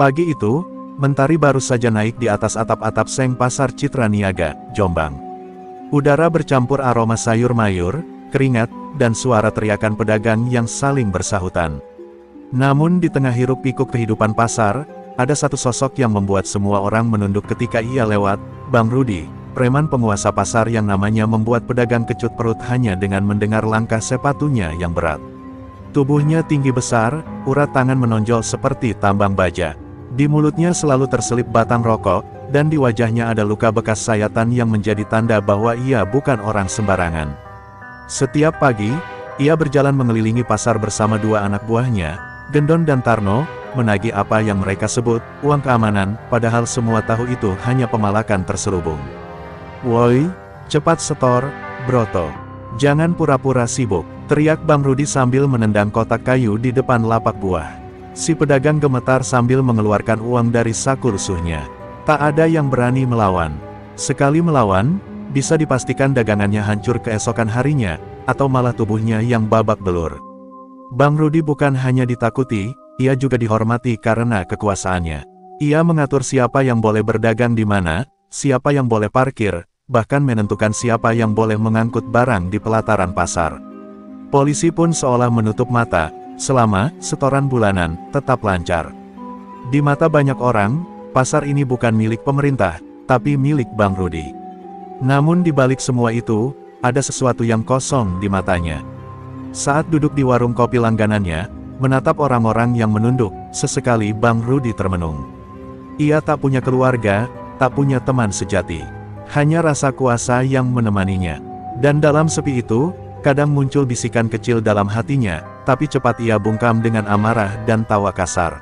Pagi itu, mentari baru saja naik di atas atap-atap seng pasar Citra Niaga, Jombang. Udara bercampur aroma sayur mayur, keringat, dan suara teriakan pedagang yang saling bersahutan. Namun di tengah hiruk-pikuk kehidupan pasar, ada satu sosok yang membuat semua orang menunduk ketika ia lewat, Bang Rudi, preman penguasa pasar yang namanya membuat pedagang kecut perut hanya dengan mendengar langkah sepatunya yang berat. Tubuhnya tinggi besar, urat tangan menonjol seperti tambang baja. Di mulutnya selalu terselip batang rokok, dan di wajahnya ada luka bekas sayatan yang menjadi tanda bahwa ia bukan orang sembarangan. Setiap pagi, ia berjalan mengelilingi pasar bersama dua anak buahnya, Gendon dan Tarno, menagih apa yang mereka sebut uang keamanan, padahal semua tahu itu hanya pemalakan terselubung. "Woi, cepat setor, Broto. Jangan pura-pura sibuk," teriak Bang Rudi sambil menendang kotak kayu di depan lapak buah. Si pedagang gemetar sambil mengeluarkan uang dari saku lusuhnya. Tak ada yang berani melawan. Sekali melawan, bisa dipastikan dagangannya hancur keesokan harinya, atau malah tubuhnya yang babak belur. Bang Rudi bukan hanya ditakuti, ia juga dihormati karena kekuasaannya. Ia mengatur siapa yang boleh berdagang di mana, siapa yang boleh parkir, bahkan menentukan siapa yang boleh mengangkut barang di pelataran pasar. Polisi pun seolah menutup mata, selama setoran bulanan tetap lancar. Di mata banyak orang, pasar ini bukan milik pemerintah, tapi milik Bang Rudi. Namun di balik semua itu, ada sesuatu yang kosong di matanya. Saat duduk di warung kopi langganannya, menatap orang-orang yang menunduk, sesekali Bang Rudi termenung. Ia tak punya keluarga, tak punya teman sejati. Hanya rasa kuasa yang menemaninya. Dan dalam sepi itu, kadang muncul bisikan kecil dalam hatinya, tapi cepat ia bungkam dengan amarah dan tawa kasar.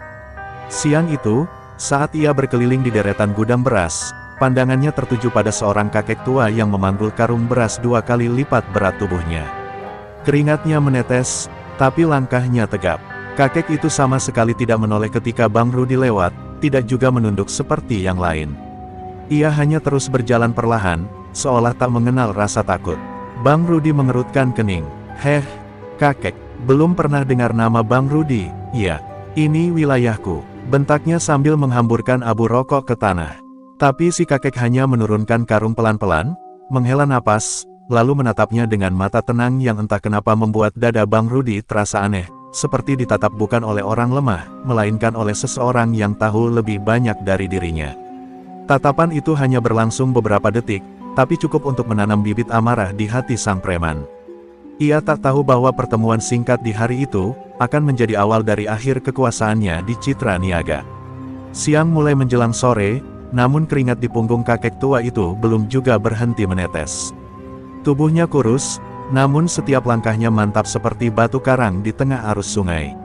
Siang itu, saat ia berkeliling di deretan gudang beras, pandangannya tertuju pada seorang kakek tua yang memanggul karung beras 2 kali lipat berat tubuhnya. Keringatnya menetes, tapi langkahnya tegap. Kakek itu sama sekali tidak menoleh ketika Bang Rudi lewat, tidak juga menunduk seperti yang lain. Ia hanya terus berjalan perlahan, seolah tak mengenal rasa takut. Bang Rudi mengerutkan kening. "Heh, kakek, belum pernah dengar nama Bang Rudi?" "Iya, ini wilayahku," bentaknya sambil menghamburkan abu rokok ke tanah. Tapi si kakek hanya menurunkan karung pelan-pelan, menghela napas, lalu menatapnya dengan mata tenang yang entah kenapa membuat dada Bang Rudi terasa aneh, seperti ditatap bukan oleh orang lemah, melainkan oleh seseorang yang tahu lebih banyak dari dirinya. Tatapan itu hanya berlangsung beberapa detik, tapi cukup untuk menanam bibit amarah di hati sang preman. Ia tak tahu bahwa pertemuan singkat di hari itu, akan menjadi awal dari akhir kekuasaannya di Citra Niaga. Siang mulai menjelang sore, namun keringat di punggung kakek tua itu belum juga berhenti menetes. Tubuhnya kurus, namun setiap langkahnya mantap seperti batu karang di tengah arus sungai.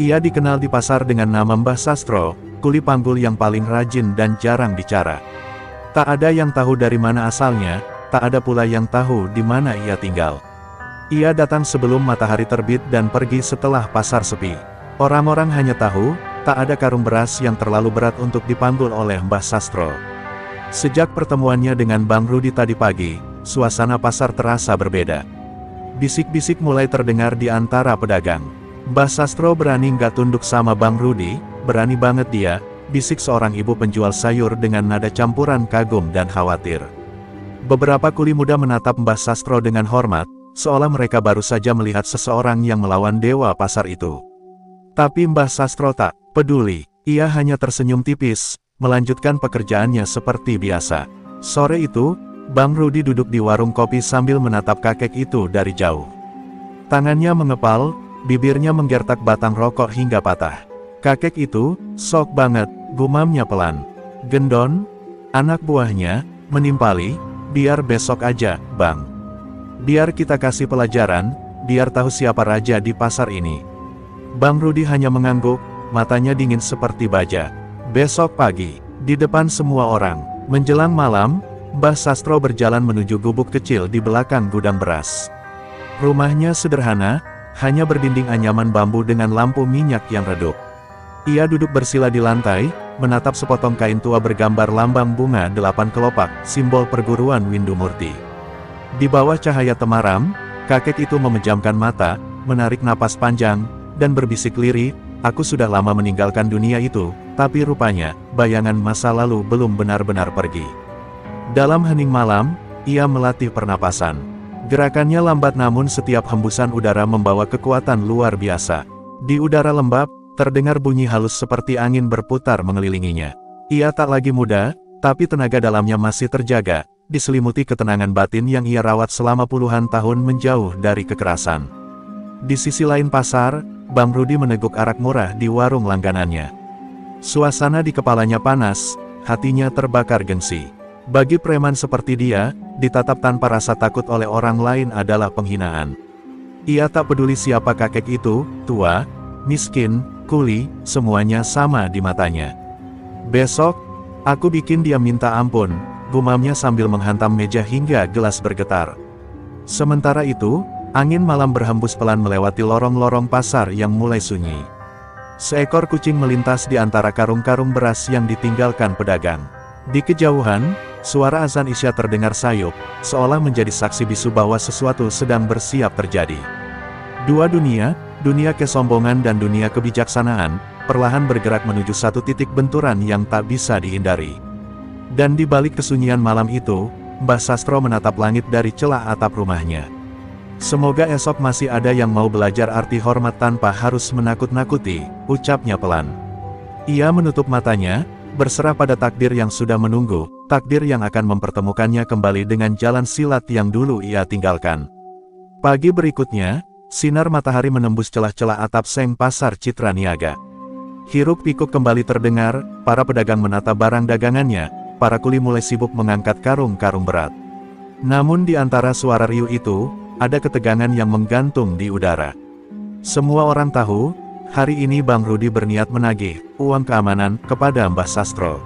Ia dikenal di pasar dengan nama Mbah Sastro, kuli panggul yang paling rajin dan jarang bicara. Tak ada yang tahu dari mana asalnya, tak ada pula yang tahu di mana ia tinggal. Ia datang sebelum matahari terbit dan pergi setelah pasar sepi. Orang-orang hanya tahu, tak ada karung beras yang terlalu berat untuk dipanggul oleh Mbah Sastro. Sejak pertemuannya dengan Bang Rudi tadi pagi, suasana pasar terasa berbeda. Bisik-bisik mulai terdengar di antara pedagang. "Mbah Sastro berani nggak tunduk sama Bang Rudi? Berani banget dia," bisik seorang ibu penjual sayur dengan nada campuran kagum dan khawatir. Beberapa kuli muda menatap Mbah Sastro dengan hormat, seolah mereka baru saja melihat seseorang yang melawan dewa pasar itu. Tapi Mbah Sastro tak peduli, ia hanya tersenyum tipis, melanjutkan pekerjaannya seperti biasa. Sore itu, Bang Rudi duduk di warung kopi sambil menatap kakek itu dari jauh. Tangannya mengepal, bibirnya menggertak batang rokok hingga patah. "Kakek itu, sok banget," gumamnya pelan. "Gendon, anak buahnya, menimpali, biar besok aja, Bang. Biar kita kasih pelajaran, biar tahu siapa raja di pasar ini." Bang Rudi hanya mengangguk, matanya dingin seperti baja. Besok pagi, di depan semua orang, menjelang malam, Mbah Sastro berjalan menuju gubuk kecil di belakang gudang beras. Rumahnya sederhana, hanya berdinding anyaman bambu dengan lampu minyak yang redup. Ia duduk bersila di lantai, menatap sepotong kain tua bergambar lambang bunga 8 kelopak, simbol perguruan Windu Murti. Di bawah cahaya temaram, kakek itu memejamkan mata, menarik napas panjang, dan berbisik lirih, "Aku sudah lama meninggalkan dunia itu, tapi rupanya, bayangan masa lalu belum benar-benar pergi. Dalam hening malam, ia melatih pernapasan. Gerakannya lambat namun setiap hembusan udara membawa kekuatan luar biasa. Di udara lembab, terdengar bunyi halus seperti angin berputar mengelilinginya. Ia tak lagi muda, tapi tenaga dalamnya masih terjaga, diselimuti ketenangan batin yang ia rawat selama puluhan tahun menjauh dari kekerasan. Di sisi lain pasar, Bang Rudi meneguk arak murah di warung langganannya. Suasana di kepalanya panas, hatinya terbakar gengsi. Bagi preman seperti dia, ditatap tanpa rasa takut oleh orang lain adalah penghinaan. Ia tak peduli siapa kakek itu, tua, miskin, kuli, semuanya sama di matanya. "Besok, aku bikin dia minta ampun," gumamnya sambil menghantam meja hingga gelas bergetar. Sementara itu, angin malam berhembus pelan melewati lorong-lorong pasar yang mulai sunyi. Seekor kucing melintas di antara karung-karung beras yang ditinggalkan pedagang. Di kejauhan, suara azan Isya terdengar sayup, seolah menjadi saksi bisu bahwa sesuatu sedang bersiap terjadi. Dua dunia, dunia kesombongan dan dunia kebijaksanaan, perlahan bergerak menuju satu titik benturan yang tak bisa dihindari. Dan di balik kesunyian malam itu, Mbah Sastro menatap langit dari celah atap rumahnya. "Semoga esok masih ada yang mau belajar arti hormat tanpa harus menakut-nakuti," ucapnya pelan. Ia menutup matanya, berserah pada takdir yang sudah menunggu, takdir yang akan mempertemukannya kembali dengan jalan silat yang dulu ia tinggalkan. Pagi berikutnya, sinar matahari menembus celah-celah atap seng pasar Citra Niaga. Hiruk-pikuk kembali terdengar, para pedagang menata barang dagangannya, para kuli mulai sibuk mengangkat karung-karung berat. Namun di antara suara riuh itu, ada ketegangan yang menggantung di udara. Semua orang tahu, hari ini Bang Rudi berniat menagih uang keamanan kepada Mbah Sastro.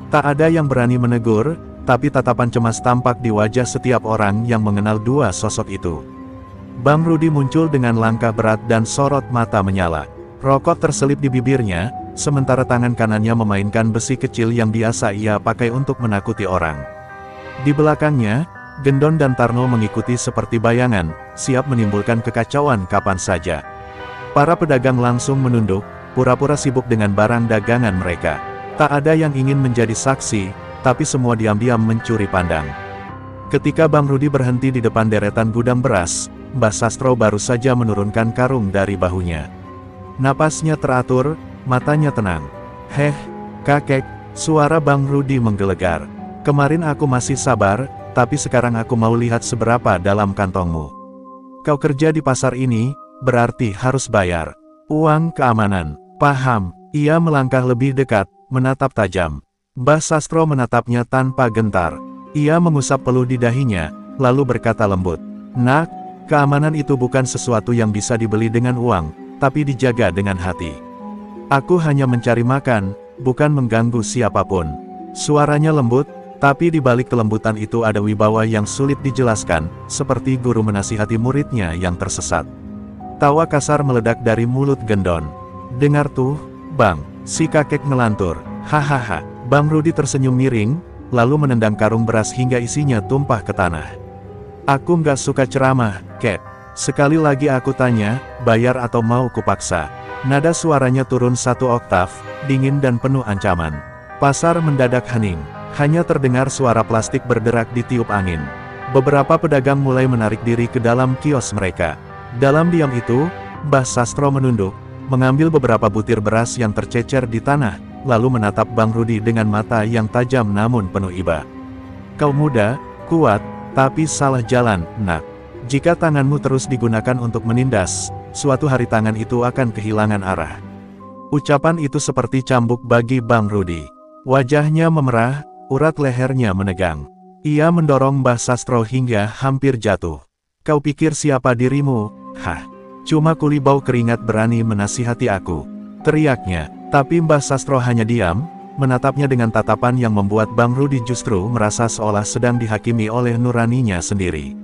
Tak ada yang berani menegur, tapi tatapan cemas tampak di wajah setiap orang yang mengenal dua sosok itu. Bang Rudi muncul dengan langkah berat dan sorot mata menyala. Rokok terselip di bibirnya, sementara tangan kanannya memainkan besi kecil yang biasa ia pakai untuk menakuti orang. Di belakangnya, Gendon dan Tarno mengikuti seperti bayangan, siap menimbulkan kekacauan kapan saja. Para pedagang langsung menunduk, pura-pura sibuk dengan barang dagangan mereka. Tak ada yang ingin menjadi saksi, tapi semua diam-diam mencuri pandang. Ketika Bang Rudi berhenti di depan deretan gudang beras, Mbah Sastro baru saja menurunkan karung dari bahunya. Napasnya teratur, matanya tenang. "Heh, kakek," suara Bang Rudi menggelegar. "Kemarin aku masih sabar, tapi sekarang aku mau lihat seberapa dalam kantongmu. Kau kerja di pasar ini, berarti harus bayar uang keamanan. Paham?" Ia melangkah lebih dekat, menatap tajam. Mbah Sastro menatapnya tanpa gentar. Ia mengusap peluh di dahinya, lalu berkata lembut, "Nak, keamanan itu bukan sesuatu yang bisa dibeli dengan uang, tapi dijaga dengan hati. Aku hanya mencari makan, bukan mengganggu siapapun." Suaranya lembut, tapi di balik kelembutan itu ada wibawa yang sulit dijelaskan, seperti guru menasihati muridnya yang tersesat. Tawa kasar meledak dari mulut Gendon. "Dengar tuh, Bang," si kakek ngelantur. "Hahaha." Bang Rudi tersenyum miring, lalu menendang karung beras hingga isinya tumpah ke tanah. "Aku nggak suka ceramah, Kek. Sekali lagi aku tanya, bayar atau mau kupaksa?" Nada suaranya turun satu oktav, dingin dan penuh ancaman. Pasar mendadak hening. Hanya terdengar suara plastik berderak di tiup angin. Beberapa pedagang mulai menarik diri ke dalam kios mereka. Dalam diam itu, Mbah Sastro menunduk, mengambil beberapa butir beras yang tercecer di tanah, lalu menatap Bang Rudi dengan mata yang tajam namun penuh iba. "Kau muda, kuat, tapi salah jalan, Nak. Jika tanganmu terus digunakan untuk menindas, suatu hari tangan itu akan kehilangan arah." Ucapan itu seperti cambuk bagi Bang Rudi. Wajahnya memerah, urat lehernya menegang. Ia mendorong Mbah Sastro hingga hampir jatuh. "Kau pikir siapa dirimu? Hah? Cuma kuli bau keringat berani menasihati aku," teriaknya. Tapi Mbah Sastro hanya diam, menatapnya dengan tatapan yang membuat Bang Rudi justru merasa seolah sedang dihakimi oleh nuraninya sendiri.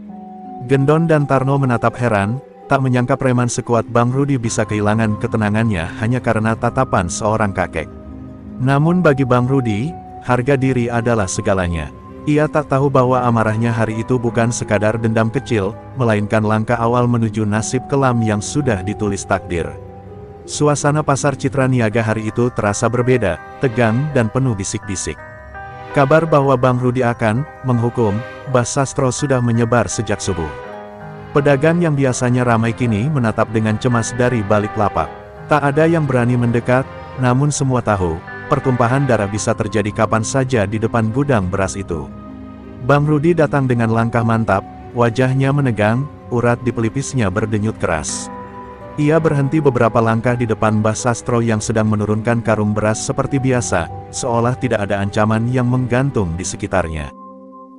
Gendon dan Tarno menatap heran, tak menyangka preman sekuat Bang Rudi bisa kehilangan ketenangannya hanya karena tatapan seorang kakek. Namun bagi Bang Rudi, harga diri adalah segalanya. Ia tak tahu bahwa amarahnya hari itu bukan sekadar dendam kecil, melainkan langkah awal menuju nasib kelam yang sudah ditulis takdir. Suasana pasar Citra Niaga hari itu terasa berbeda, tegang dan penuh bisik-bisik. Kabar bahwa Bang Rudi akan menghukum Mbah Sastro sudah menyebar sejak subuh. Pedagang yang biasanya ramai kini menatap dengan cemas dari balik lapak. Tak ada yang berani mendekat, namun semua tahu, pertumpahan darah bisa terjadi kapan saja di depan gudang beras itu. Bang Rudi datang dengan langkah mantap, wajahnya menegang, urat di pelipisnya berdenyut keras. Ia berhenti beberapa langkah di depan Mbah Sastro yang sedang menurunkan karung beras seperti biasa, seolah tidak ada ancaman yang menggantung di sekitarnya.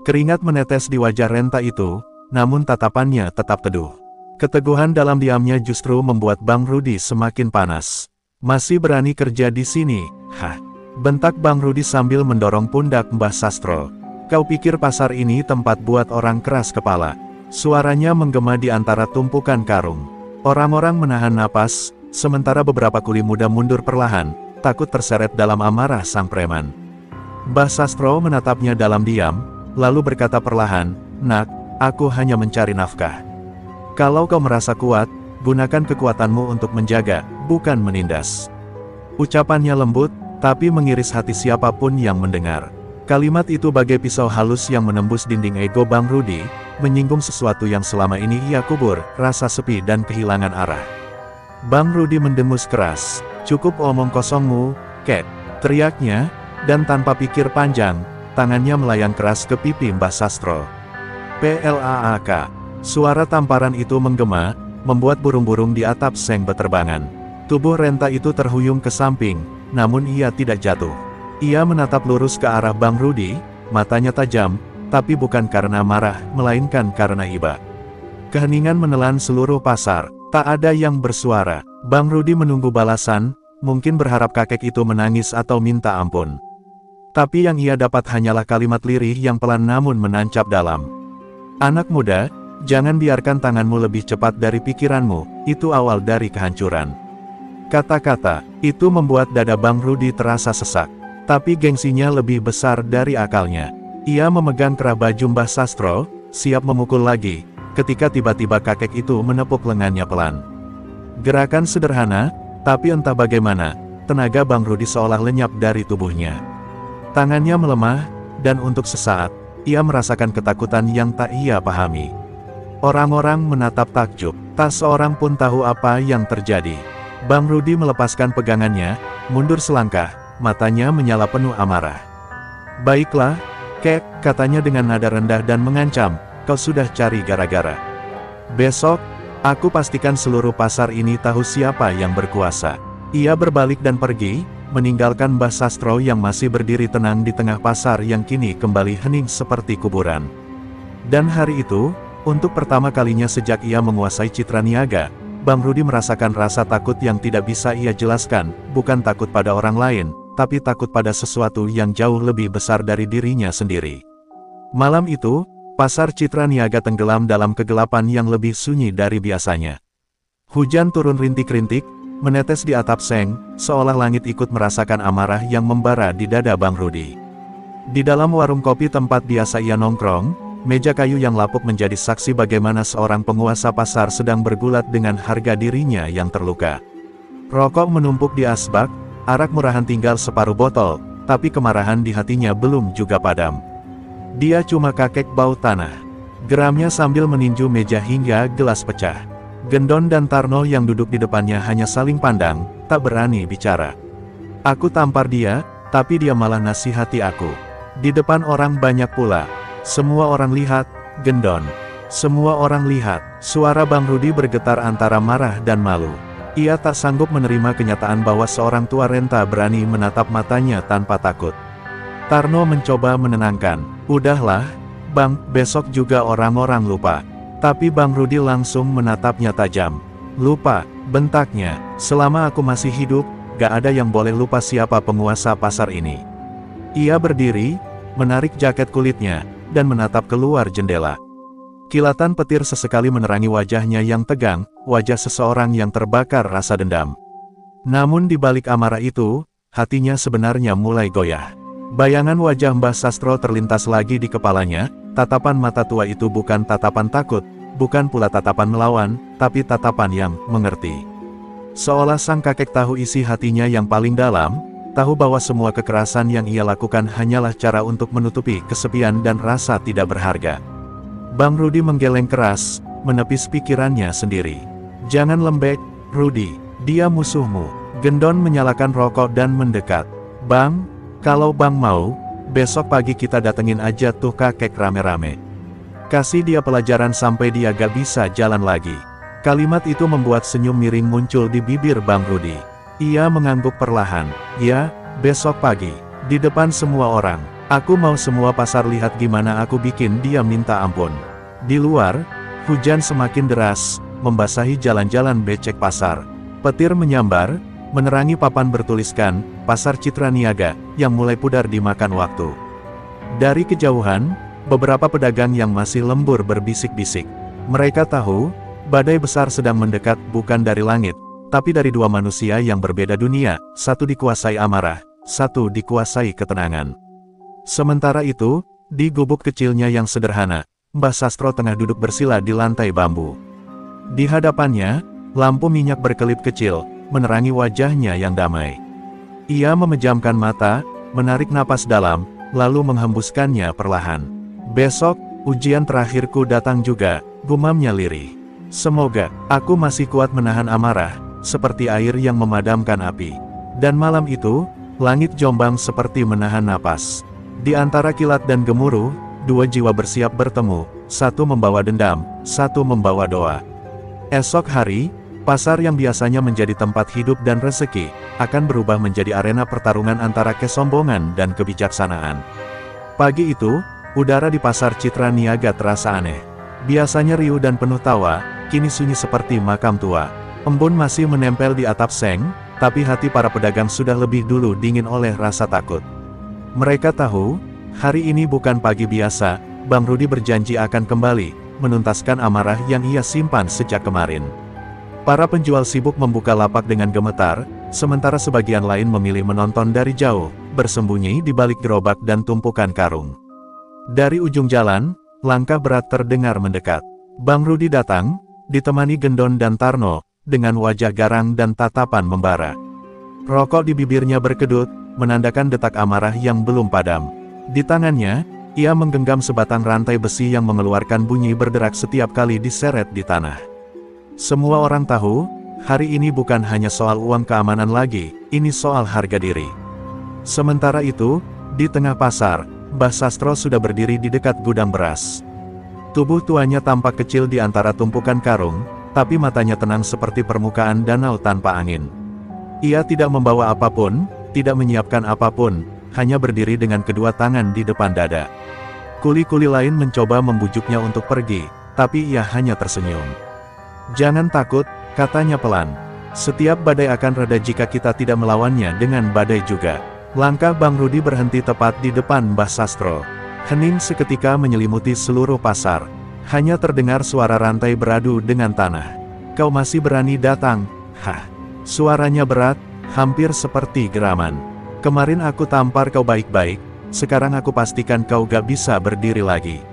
Keringat menetes di wajah renta itu, namun tatapannya tetap teduh. Keteguhan dalam diamnya justru membuat Bang Rudi semakin panas. Masih berani kerja di sini, hah? Bentak Bang Rudi sambil mendorong pundak Mbah Sastro. Kau pikir pasar ini tempat buat orang keras kepala? Suaranya menggema di antara tumpukan karung. Orang-orang menahan napas, sementara beberapa kuli muda mundur perlahan, takut terseret dalam amarah sang preman. Mbah Sastro menatapnya dalam diam, lalu berkata perlahan, "Nak, aku hanya mencari nafkah. Kalau kau merasa kuat, gunakan kekuatanmu untuk menjaga, bukan menindas." Ucapannya lembut, tapi mengiris hati siapapun yang mendengar. Kalimat itu bagai pisau halus yang menembus dinding ego Bang Rudi, menyinggung sesuatu yang selama ini ia kubur, rasa sepi dan kehilangan arah. Bang Rudi mendengus keras. "Cukup omong kosongmu, Kek," teriaknya, dan tanpa pikir panjang, tangannya melayang keras ke pipi Mbah Sastro. "Plaak." Suara tamparan itu menggema, membuat burung-burung di atap seng berterbangan. Tubuh renta itu terhuyung ke samping, namun ia tidak jatuh. Ia menatap lurus ke arah Bang Rudi, matanya tajam, tapi bukan karena marah, melainkan karena iba. Keheningan menelan seluruh pasar, tak ada yang bersuara. Bang Rudi menunggu balasan, mungkin berharap kakek itu menangis atau minta ampun. Tapi yang ia dapat hanyalah kalimat lirih yang pelan namun menancap dalam. "Anak muda, jangan biarkan tanganmu lebih cepat dari pikiranmu, itu awal dari kehancuran." Kata-kata itu membuat dada Bang Rudi terasa sesak. Tapi gengsinya lebih besar dari akalnya. Ia memegang kerah baju Mbah Sastro, siap memukul lagi, ketika tiba-tiba kakek itu menepuk lengannya pelan. Gerakan sederhana, tapi entah bagaimana, tenaga Bang Rudi seolah lenyap dari tubuhnya. Tangannya melemah, dan untuk sesaat, ia merasakan ketakutan yang tak ia pahami. Orang-orang menatap takjub, tak seorang pun tahu apa yang terjadi. Bang Rudi melepaskan pegangannya, mundur selangkah, matanya menyala penuh amarah. "Baiklah, Kek," katanya dengan nada rendah dan mengancam, "kau sudah cari gara-gara. Besok, aku pastikan seluruh pasar ini tahu siapa yang berkuasa." Ia berbalik dan pergi, meninggalkan Mbah Sastro yang masih berdiri tenang di tengah pasar yang kini kembali hening seperti kuburan. Dan hari itu, untuk pertama kalinya sejak ia menguasai Citra Niaga, Bang Rudi merasakan rasa takut yang tidak bisa ia jelaskan, bukan takut pada orang lain, tapi takut pada sesuatu yang jauh lebih besar dari dirinya sendiri. Malam itu, pasar Citra Niaga tenggelam dalam kegelapan yang lebih sunyi dari biasanya. Hujan turun rintik-rintik, menetes di atap seng, seolah langit ikut merasakan amarah yang membara di dada Bang Rudi. Di dalam warung kopi tempat biasa ia nongkrong, meja kayu yang lapuk menjadi saksi bagaimana seorang penguasa pasar sedang bergulat dengan harga dirinya yang terluka. Rokok menumpuk di asbak, arak murahan tinggal separuh botol, tapi kemarahan di hatinya belum juga padam. Dia cuma kakek bau tanah. Geramnya sambil meninju meja hingga gelas pecah. Gendon dan Tarno yang duduk di depannya hanya saling pandang, tak berani bicara. "Aku tampar dia, tapi dia malah nasihati aku. Di depan orang banyak pula. Semua orang lihat, Gendon. Semua orang lihat." Suara Bang Rudi bergetar antara marah dan malu. Ia tak sanggup menerima kenyataan bahwa seorang tua renta berani menatap matanya tanpa takut. Tarno mencoba menenangkan. "Udahlah, Bang, besok juga orang-orang lupa." Tapi Bang Rudi langsung menatapnya tajam. "Lupa," bentaknya, "selama aku masih hidup, gak ada yang boleh lupa siapa penguasa pasar ini." Ia berdiri, menarik jaket kulitnya, dan menatap keluar jendela. Kilatan petir sesekali menerangi wajahnya yang tegang, wajah seseorang yang terbakar rasa dendam. Namun di balik amarah itu, hatinya sebenarnya mulai goyah. Bayangan wajah Mbah Sastro terlintas lagi di kepalanya, tatapan mata tua itu bukan tatapan takut, bukan pula tatapan melawan, tapi tatapan yang mengerti. Seolah sang kakek tahu isi hatinya yang paling dalam, tahu bahwa semua kekerasan yang ia lakukan hanyalah cara untuk menutupi kesepian dan rasa tidak berharga. Bang Rudi menggeleng keras, menepis pikirannya sendiri. Jangan lembek, Rudi, dia musuhmu. Gendon menyalakan rokok dan mendekat. Bang, kalau Bang mau, besok pagi kita datengin aja tuh kakek rame-rame. Kasih dia pelajaran sampai dia gak bisa jalan lagi. Kalimat itu membuat senyum miring muncul di bibir Bang Rudi. Ia mengangguk perlahan. Ya, besok pagi, di depan semua orang. Aku mau semua pasar lihat gimana aku bikin dia minta ampun. Di luar, hujan semakin deras, membasahi jalan-jalan becek pasar. Petir menyambar, menerangi papan bertuliskan, Pasar Citra Niaga, yang mulai pudar dimakan waktu. Dari kejauhan, beberapa pedagang yang masih lembur berbisik-bisik. Mereka tahu, badai besar sedang mendekat bukan dari langit, tapi dari dua manusia yang berbeda dunia, satu dikuasai amarah, satu dikuasai ketenangan. Sementara itu, di gubuk kecilnya yang sederhana, Mbah Sastro tengah duduk bersila di lantai bambu. Di hadapannya, lampu minyak berkelip kecil, menerangi wajahnya yang damai. Ia memejamkan mata, menarik napas dalam, lalu menghembuskannya perlahan. Besok, ujian terakhirku datang juga, gumamnya lirih. Semoga, aku masih kuat menahan amarah, seperti air yang memadamkan api. Dan malam itu, langit Jombang seperti menahan napas. Di antara kilat dan gemuruh, dua jiwa bersiap bertemu, satu membawa dendam, satu membawa doa. Esok hari, pasar yang biasanya menjadi tempat hidup dan rezeki, akan berubah menjadi arena pertarungan antara kesombongan dan kebijaksanaan. Pagi itu, udara di Pasar Citra Niaga terasa aneh. Biasanya riuh dan penuh tawa, kini sunyi seperti makam tua. Embun masih menempel di atap seng, tapi hati para pedagang sudah lebih dulu dingin oleh rasa takut. Mereka tahu, hari ini bukan pagi biasa, Bang Rudi berjanji akan kembali, menuntaskan amarah yang ia simpan sejak kemarin. Para penjual sibuk membuka lapak dengan gemetar, sementara sebagian lain memilih menonton dari jauh, bersembunyi di balik gerobak dan tumpukan karung. Dari ujung jalan, langkah berat terdengar mendekat. Bang Rudi datang, ditemani Gendon dan Tarno, dengan wajah garang dan tatapan membara. Rokok di bibirnya berkedut, menandakan detak amarah yang belum padam. Di tangannya, ia menggenggam sebatang rantai besi yang mengeluarkan bunyi berderak setiap kali diseret di tanah. Semua orang tahu, hari ini bukan hanya soal uang keamanan lagi, ini soal harga diri. Sementara itu, di tengah pasar, Mbah Sastro sudah berdiri di dekat gudang beras. Tubuh tuanya tampak kecil di antara tumpukan karung, tapi matanya tenang seperti permukaan danau tanpa angin. Ia tidak membawa apapun, tidak menyiapkan apapun, hanya berdiri dengan kedua tangan di depan dada. Kuli-kuli lain mencoba membujuknya untuk pergi, tapi ia hanya tersenyum. Jangan takut, katanya pelan. Setiap badai akan reda jika kita tidak melawannya dengan badai juga. Langkah Bang Rudi berhenti tepat di depan Mbah Sastro. Hening seketika menyelimuti seluruh pasar. Hanya terdengar suara rantai beradu dengan tanah. Kau masih berani datang? Hah. Suaranya berat, hampir seperti geraman. Kemarin aku tampar kau baik-baik, sekarang aku pastikan kau gak bisa berdiri lagi.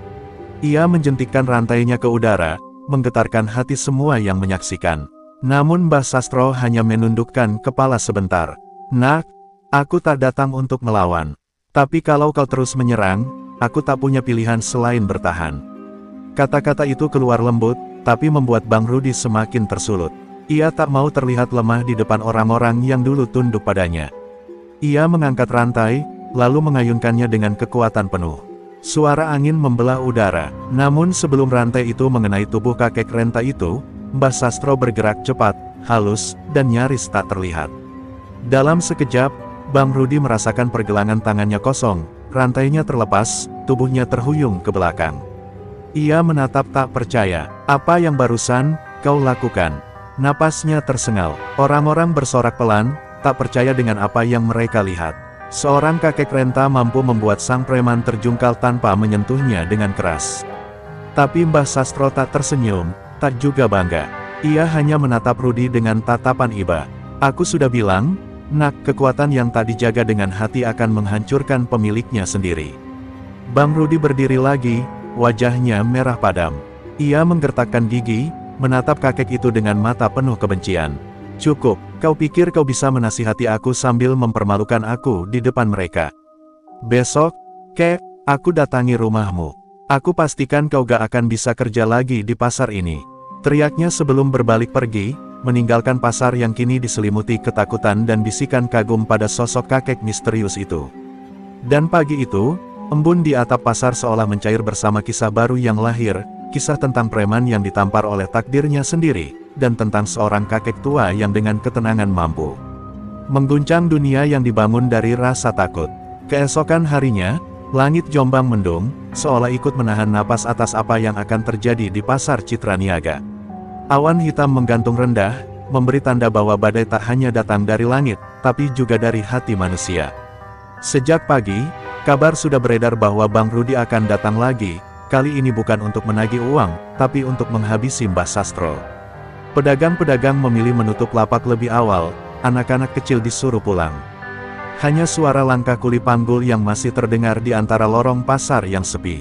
Ia menjentikkan rantainya ke udara, menggetarkan hati semua yang menyaksikan. Namun Mbah Sastro hanya menundukkan kepala sebentar. Nak, aku tak datang untuk melawan. Tapi kalau kau terus menyerang, aku tak punya pilihan selain bertahan. Kata-kata itu keluar lembut, tapi membuat Bang Rudi semakin tersulut. Ia tak mau terlihat lemah di depan orang-orang yang dulu tunduk padanya. Ia mengangkat rantai, lalu mengayunkannya dengan kekuatan penuh. Suara angin membelah udara, namun sebelum rantai itu mengenai tubuh kakek renta itu, Mbah Sastro bergerak cepat, halus, dan nyaris tak terlihat. Dalam sekejap, Bang Rudi merasakan pergelangan tangannya kosong, rantainya terlepas, tubuhnya terhuyung ke belakang. Ia menatap tak percaya. Apa yang barusan kau lakukan? Napasnya tersengal. Orang-orang bersorak pelan, tak percaya dengan apa yang mereka lihat. Seorang kakek renta mampu membuat sang preman terjungkal tanpa menyentuhnya dengan keras. Tapi Mbah Sastro tak tersenyum, tak juga bangga. Ia hanya menatap Rudi dengan tatapan iba. Aku sudah bilang, nak, kekuatan yang tak dijaga dengan hati akan menghancurkan pemiliknya sendiri. Bang Rudi berdiri lagi, wajahnya merah padam. Ia menggertakkan gigi, menatap kakek itu dengan mata penuh kebencian. Cukup, kau pikir kau bisa menasihati aku sambil mempermalukan aku di depan mereka. Besok, Kek, aku datangi rumahmu. Aku pastikan kau gak akan bisa kerja lagi di pasar ini. Teriaknya sebelum berbalik pergi, meninggalkan pasar yang kini diselimuti ketakutan dan bisikan kagum pada sosok kakek misterius itu. Dan pagi itu, embun di atap pasar seolah mencair bersama kisah baru yang lahir, kisah tentang preman yang ditampar oleh takdirnya sendiri, dan tentang seorang kakek tua yang dengan ketenangan mampu mengguncang dunia yang dibangun dari rasa takut. Keesokan harinya, langit Jombang mendung, seolah ikut menahan napas atas apa yang akan terjadi di pasar Citra Niaga. Awan hitam menggantung rendah, memberi tanda bahwa badai tak hanya datang dari langit, tapi juga dari hati manusia. Sejak pagi, kabar sudah beredar bahwa Bang Rudi akan datang lagi, kali ini bukan untuk menagih uang, tapi untuk menghabisi Mbah Sastro. Pedagang-pedagang memilih menutup lapak lebih awal, anak-anak kecil disuruh pulang. Hanya suara langkah kuli panggul yang masih terdengar di antara lorong pasar yang sepi.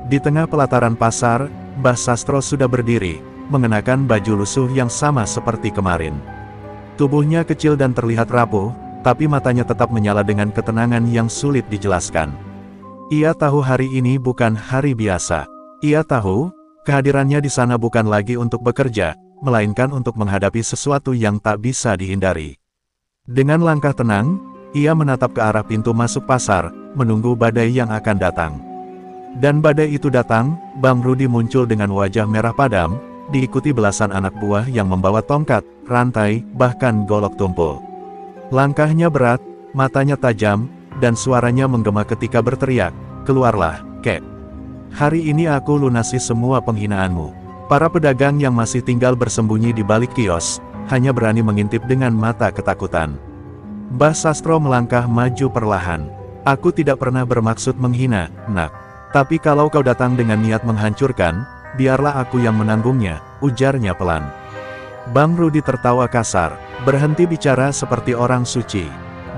Di tengah pelataran pasar, Mbah Sastro sudah berdiri, mengenakan baju lusuh yang sama seperti kemarin. Tubuhnya kecil dan terlihat rapuh, tapi matanya tetap menyala dengan ketenangan yang sulit dijelaskan. Ia tahu hari ini bukan hari biasa. Ia tahu, kehadirannya di sana bukan lagi untuk bekerja, melainkan untuk menghadapi sesuatu yang tak bisa dihindari. Dengan langkah tenang, ia menatap ke arah pintu masuk pasar, menunggu badai yang akan datang. Dan badai itu datang, Bang Rudi muncul dengan wajah merah padam, diikuti belasan anak buah yang membawa tongkat, rantai, bahkan golok tumpul. Langkahnya berat, matanya tajam, dan suaranya menggema ketika berteriak, "Keluarlah, Kek. Hari ini aku lunasi semua penghinaanmu." Para pedagang yang masih tinggal bersembunyi di balik kios, hanya berani mengintip dengan mata ketakutan. Mbah Sastro melangkah maju perlahan. "Aku tidak pernah bermaksud menghina, Nak. Tapi kalau kau datang dengan niat menghancurkan, biarlah aku yang menanggungnya," ujarnya pelan. Bang Rudi tertawa kasar, berhenti bicara seperti orang suci.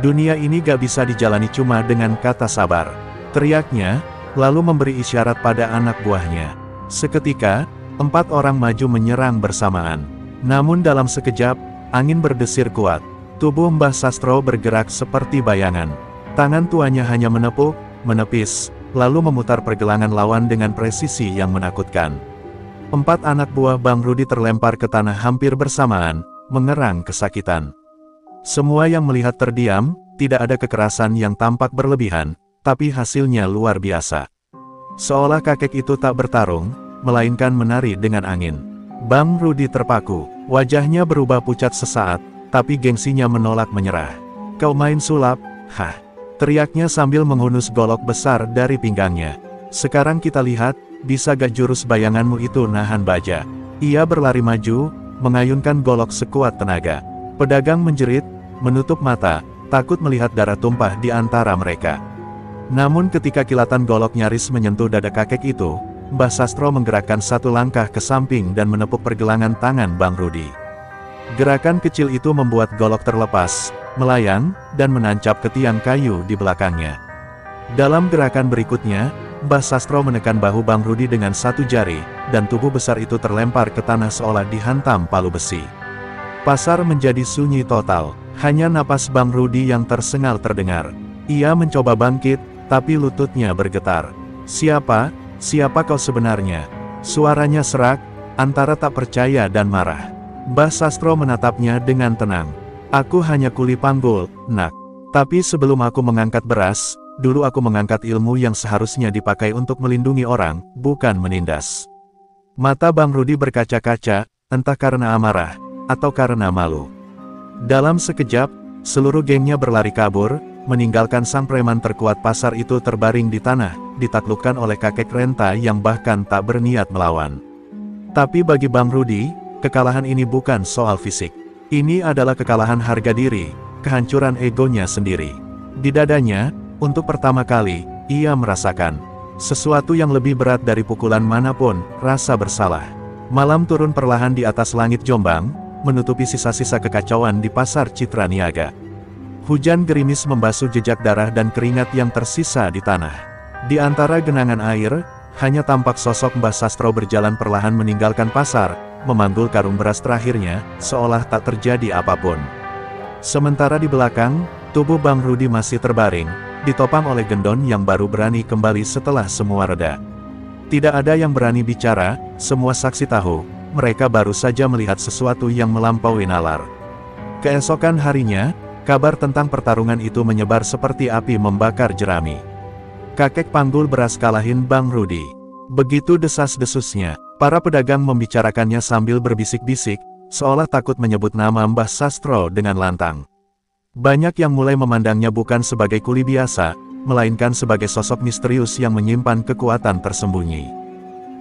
"Dunia ini gak bisa dijalani cuma dengan kata sabar," teriaknya, lalu memberi isyarat pada anak buahnya. Seketika, 4 orang maju menyerang bersamaan. Namun dalam sekejap, angin berdesir kuat. Tubuh Mbah Sastro bergerak seperti bayangan. Tangan tuanya hanya menepuk, menepis, lalu memutar pergelangan lawan dengan presisi yang menakutkan. 4 anak buah Bang Rudi terlempar ke tanah hampir bersamaan, mengerang kesakitan. Semua yang melihat terdiam, tidak ada kekerasan yang tampak berlebihan, tapi hasilnya luar biasa. Seolah kakek itu tak bertarung, melainkan menari dengan angin. Bang Rudi terpaku, wajahnya berubah pucat sesaat, tapi gengsinya menolak menyerah. "Kau main sulap, hah?" teriaknya sambil menghunus golok besar dari pinggangnya. "Sekarang kita lihat, bisa gak jurus bayanganmu itu nahan baja?" Ia berlari maju, mengayunkan golok sekuat tenaga. Pedagang menjerit, menutup mata, takut melihat darah tumpah di antara mereka. Namun ketika kilatan golok nyaris menyentuh dada kakek itu, Mbah Sastro menggerakkan satu langkah ke samping dan menepuk pergelangan tangan Bang Rudi. Gerakan kecil itu membuat golok terlepas, melayang, dan menancap ke tiang kayu di belakangnya. Dalam gerakan berikutnya, Mbah Sastro menekan bahu Bang Rudi dengan satu jari, dan tubuh besar itu terlempar ke tanah seolah dihantam palu besi. Pasar menjadi sunyi total, hanya napas Bang Rudi yang tersengal terdengar. Ia mencoba bangkit, tapi lututnya bergetar. "Siapa kau sebenarnya?" Suaranya serak, antara tak percaya dan marah. Mbah Sastro menatapnya dengan tenang. "Aku hanya kuli panggul, Nak. Tapi sebelum aku mengangkat beras, dulu aku mengangkat ilmu yang seharusnya dipakai untuk melindungi orang, bukan menindas." Mata Bang Rudi berkaca-kaca, entah karena amarah, atau karena malu. Dalam sekejap, seluruh gengnya berlari kabur, meninggalkan sang preman terkuat pasar itu terbaring di tanah, ditaklukkan oleh kakek renta yang bahkan tak berniat melawan. Tapi bagi Bang Rudi, kekalahan ini bukan soal fisik. Ini adalah kekalahan harga diri, kehancuran egonya sendiri. Di dadanya, untuk pertama kali, ia merasakan sesuatu yang lebih berat dari pukulan manapun, rasa bersalah. Malam turun perlahan di atas langit Jombang, menutupi sisa-sisa kekacauan di pasar Citra Niaga. Hujan gerimis membasuh jejak darah dan keringat yang tersisa di tanah. Di antara genangan air, hanya tampak sosok Mbah Sastro berjalan perlahan meninggalkan pasar, memanggul karung beras terakhirnya, seolah tak terjadi apapun. Sementara di belakang, tubuh Bang Rudi masih terbaring, ditopang oleh Gendon yang baru berani kembali setelah semua reda. Tidak ada yang berani bicara, semua saksi tahu, mereka baru saja melihat sesuatu yang melampaui nalar. Keesokan harinya, kabar tentang pertarungan itu menyebar seperti api membakar jerami. Kakek panggul beras kalahin Bang Rudi. Begitu desas-desusnya, para pedagang membicarakannya sambil berbisik-bisik, seolah takut menyebut nama Mbah Sastro dengan lantang. Banyak yang mulai memandangnya bukan sebagai kuli biasa, melainkan sebagai sosok misterius yang menyimpan kekuatan tersembunyi.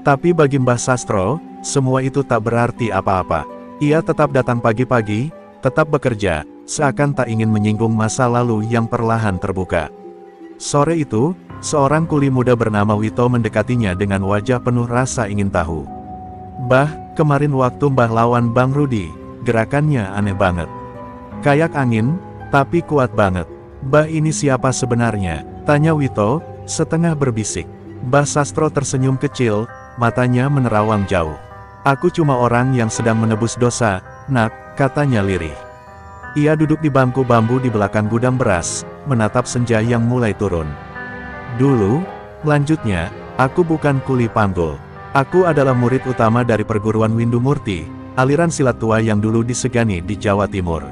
Tapi bagi Mbah Sastro, semua itu tak berarti apa-apa. Ia tetap datang pagi-pagi, tetap bekerja, seakan tak ingin menyinggung masa lalu yang perlahan terbuka. Sore itu, seorang kuli muda bernama Wito mendekatinya dengan wajah penuh rasa ingin tahu. "Mbah, kemarin waktu Mbah lawan Bang Rudi, gerakannya aneh banget. Kayak angin, tapi kuat banget. Mbah ini siapa sebenarnya?" tanya Wito, setengah berbisik. Mbah Sastro tersenyum kecil, matanya menerawang jauh. "Aku cuma orang yang sedang menebus dosa, Nak," katanya lirih. Ia duduk di bangku bambu di belakang gudang beras, menatap senja yang mulai turun. "Dulu," lanjutnya, "aku bukan kuli panggul. Aku adalah murid utama dari perguruan Windu Murti, aliran silat tua yang dulu disegani di Jawa Timur.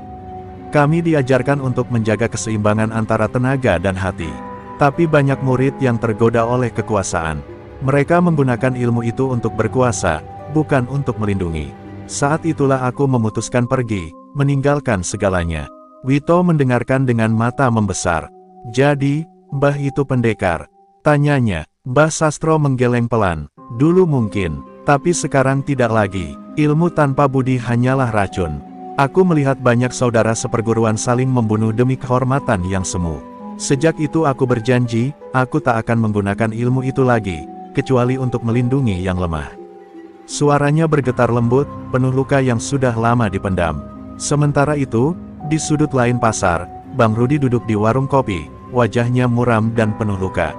Kami diajarkan untuk menjaga keseimbangan antara tenaga dan hati. Tapi banyak murid yang tergoda oleh kekuasaan. Mereka menggunakan ilmu itu untuk berkuasa, bukan untuk melindungi. Saat itulah aku memutuskan pergi, meninggalkan segalanya." Wito mendengarkan dengan mata membesar. "Jadi, Mbah itu pendekar?" tanyanya. Mbah Sastro menggeleng pelan. "Dulu mungkin, tapi sekarang tidak lagi. Ilmu tanpa budi hanyalah racun. Aku melihat banyak saudara seperguruan saling membunuh demi kehormatan yang semu. Sejak itu aku berjanji, aku tak akan menggunakan ilmu itu lagi, kecuali untuk melindungi yang lemah." Suaranya bergetar lembut, penuh luka yang sudah lama dipendam. Sementara itu, di sudut lain pasar, Bang Rudi duduk di warung kopi, wajahnya muram dan penuh luka.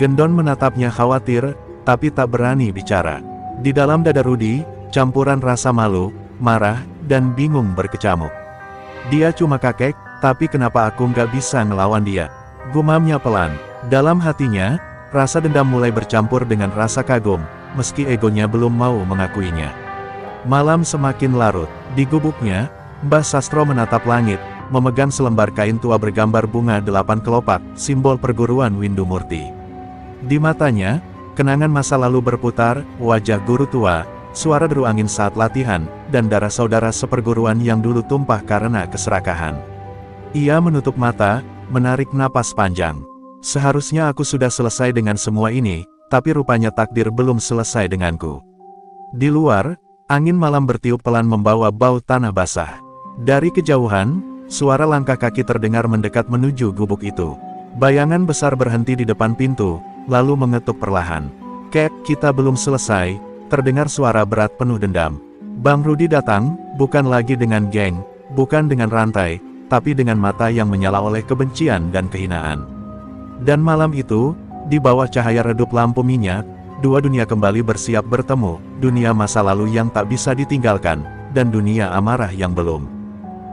Gendon menatapnya khawatir, tapi tak berani bicara. Di dalam dada Rudi, campuran rasa malu, marah, dan bingung berkecamuk. "Dia cuma kakek, tapi kenapa aku nggak bisa ngelawan dia?" gumamnya pelan. Dalam hatinya, rasa dendam mulai bercampur dengan rasa kagum, meski egonya belum mau mengakuinya. Malam semakin larut. Di gubuknya, Mbah Sastro menatap langit, memegang selembar kain tua bergambar bunga 8 kelopak, simbol perguruan Windu Murti. Di matanya, kenangan masa lalu berputar, wajah guru tua, suara deru angin saat latihan, dan darah saudara seperguruan yang dulu tumpah karena keserakahan. Ia menutup mata, menarik napas panjang. "Seharusnya aku sudah selesai dengan semua ini, tapi rupanya takdir belum selesai denganku." Di luar, angin malam bertiup pelan membawa bau tanah basah. Dari kejauhan, suara langkah kaki terdengar mendekat menuju gubuk itu. Bayangan besar berhenti di depan pintu, lalu mengetuk perlahan. "Kek, kita belum selesai," terdengar suara berat penuh dendam. Bang Rudi datang, bukan lagi dengan geng, bukan dengan rantai, tapi dengan mata yang menyala oleh kebencian dan kehinaan. Dan malam itu, di bawah cahaya redup lampu minyak, dua dunia kembali bersiap bertemu, dunia masa lalu yang tak bisa ditinggalkan, dan dunia amarah yang belum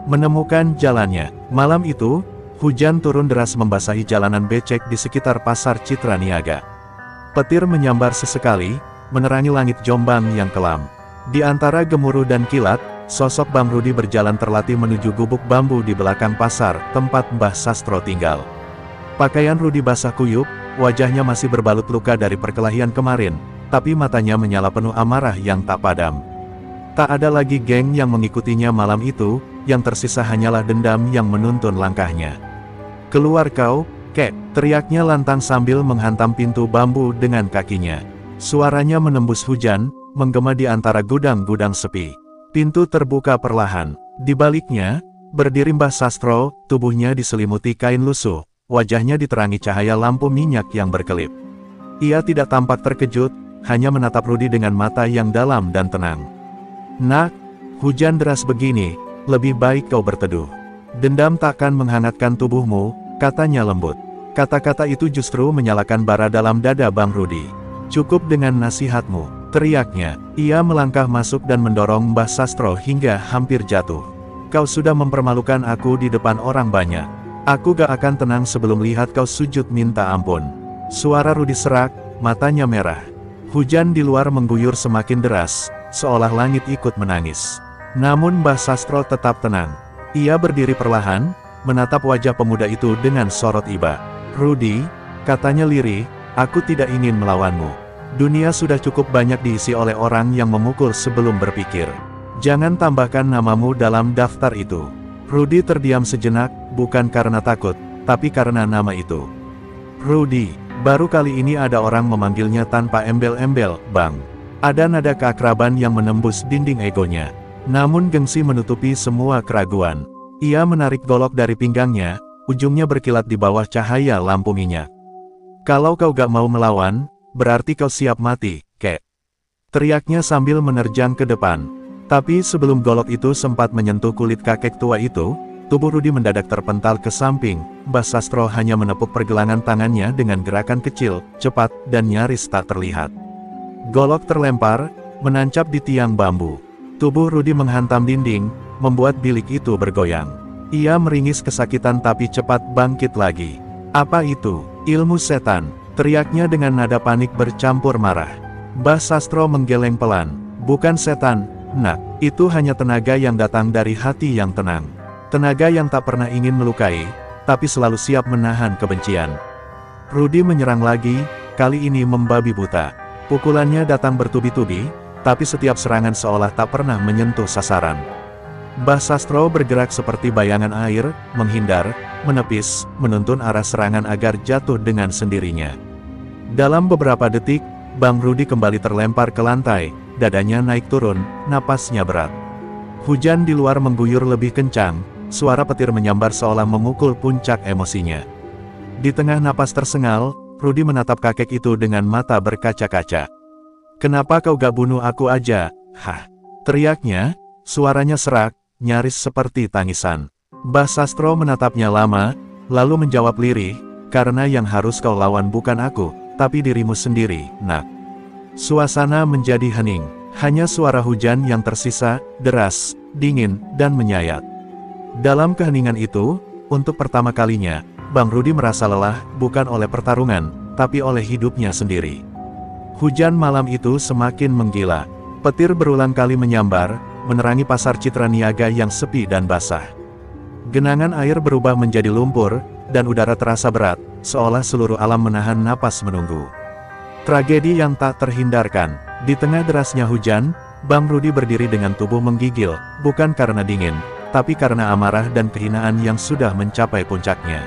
menemukan jalannya. Malam itu, hujan turun deras membasahi jalanan becek di sekitar pasar Citra Niaga. Petir menyambar sesekali, menerangi langit Jombang yang kelam. Di antara gemuruh dan kilat, sosok Bang Rudi berjalan terlatih menuju gubuk bambu di belakang pasar, tempat Mbah Sastro tinggal. Pakaian Rudi basah kuyup, wajahnya masih berbalut luka dari perkelahian kemarin, tapi matanya menyala penuh amarah yang tak padam. Tak ada lagi geng yang mengikutinya malam itu, yang tersisa hanyalah dendam yang menuntun langkahnya. "Keluar kau, Kek!" teriaknya lantang sambil menghantam pintu bambu dengan kakinya. Suaranya menembus hujan, menggema di antara gudang-gudang sepi. Pintu terbuka perlahan. Di baliknya, berdiri Mbah Sastro, tubuhnya diselimuti kain lusuh, wajahnya diterangi cahaya lampu minyak yang berkelip. Ia tidak tampak terkejut, hanya menatap Rudi dengan mata yang dalam dan tenang. "Nak, hujan deras begini, lebih baik kau berteduh. Dendam takkan menghangatkan tubuhmu," katanya lembut. Kata-kata itu justru menyalakan bara dalam dada Bang Rudi. "Cukup dengan nasihatmu. teriaknya. Ia melangkah masuk dan mendorong Mbah Sastro hingga hampir jatuh. Kau sudah mempermalukan aku di depan orang banyak. Aku gak akan tenang sebelum lihat kau sujud minta ampun. Suara Rudi serak, matanya merah. Hujan di luar mengguyur semakin deras, seolah langit ikut menangis. Namun Mbah Sastro tetap tenang. Ia berdiri perlahan, menatap wajah pemuda itu dengan sorot iba. Rudi, katanya lirih, aku tidak ingin melawanmu. Dunia sudah cukup banyak diisi oleh orang yang memukul sebelum berpikir. Jangan tambahkan namamu dalam daftar itu. Rudi terdiam sejenak, bukan karena takut, tapi karena nama itu. Rudi, baru kali ini ada orang memanggilnya tanpa embel-embel, Bang. Ada nada keakraban yang menembus dinding egonya. Namun gengsi menutupi semua keraguan. Ia menarik golok dari pinggangnya, ujungnya berkilat di bawah cahaya lampu minyak. Kalau kau gak mau melawan, berarti kau siap mati, kek. Teriaknya sambil menerjang ke depan. Tapi sebelum golok itu sempat menyentuh kulit kakek tua itu, tubuh Rudi mendadak terpental ke samping. Mbah Sastro hanya menepuk pergelangan tangannya dengan gerakan kecil, cepat, dan nyaris tak terlihat. Golok terlempar, menancap di tiang bambu. Tubuh Rudi menghantam dinding, membuat bilik itu bergoyang. Ia meringis kesakitan tapi cepat bangkit lagi. Apa itu? Ilmu setan, teriaknya dengan nada panik bercampur marah. Mbah Sastro menggeleng pelan. Bukan setan, Nak, itu hanya tenaga yang datang dari hati yang tenang. Tenaga yang tak pernah ingin melukai, tapi selalu siap menahan kebencian. Rudi menyerang lagi, kali ini membabi buta. Pukulannya datang bertubi-tubi, tapi setiap serangan seolah tak pernah menyentuh sasaran. Mbah Sastro bergerak seperti bayangan air, menghindar, menepis, menuntun arah serangan agar jatuh dengan sendirinya. Dalam beberapa detik, Bang Rudi kembali terlempar ke lantai, dadanya naik turun, napasnya berat. Hujan di luar mengguyur lebih kencang, suara petir menyambar seolah memukul puncak emosinya. Di tengah napas tersengal, Rudi menatap kakek itu dengan mata berkaca-kaca. Kenapa kau gak bunuh aku aja? Hah! Teriaknya, suaranya serak, nyaris seperti tangisan. Mbah Sastro menatapnya lama, lalu menjawab lirih, karena yang harus kau lawan bukan aku, tapi dirimu sendiri, Nak. Suasana menjadi hening, hanya suara hujan yang tersisa, deras, dingin, dan menyayat. Dalam keheningan itu, untuk pertama kalinya, Bang Rudi merasa lelah, bukan oleh pertarungan, tapi oleh hidupnya sendiri. Hujan malam itu semakin menggila. Petir berulang kali menyambar, menerangi pasar Citra Niaga yang sepi dan basah. Genangan air berubah menjadi lumpur, dan udara terasa berat, seolah seluruh alam menahan napas menunggu. Tragedi yang tak terhindarkan. Di tengah derasnya hujan, Bang Rudi berdiri dengan tubuh menggigil, bukan karena dingin, tapi karena amarah dan kehinaan yang sudah mencapai puncaknya.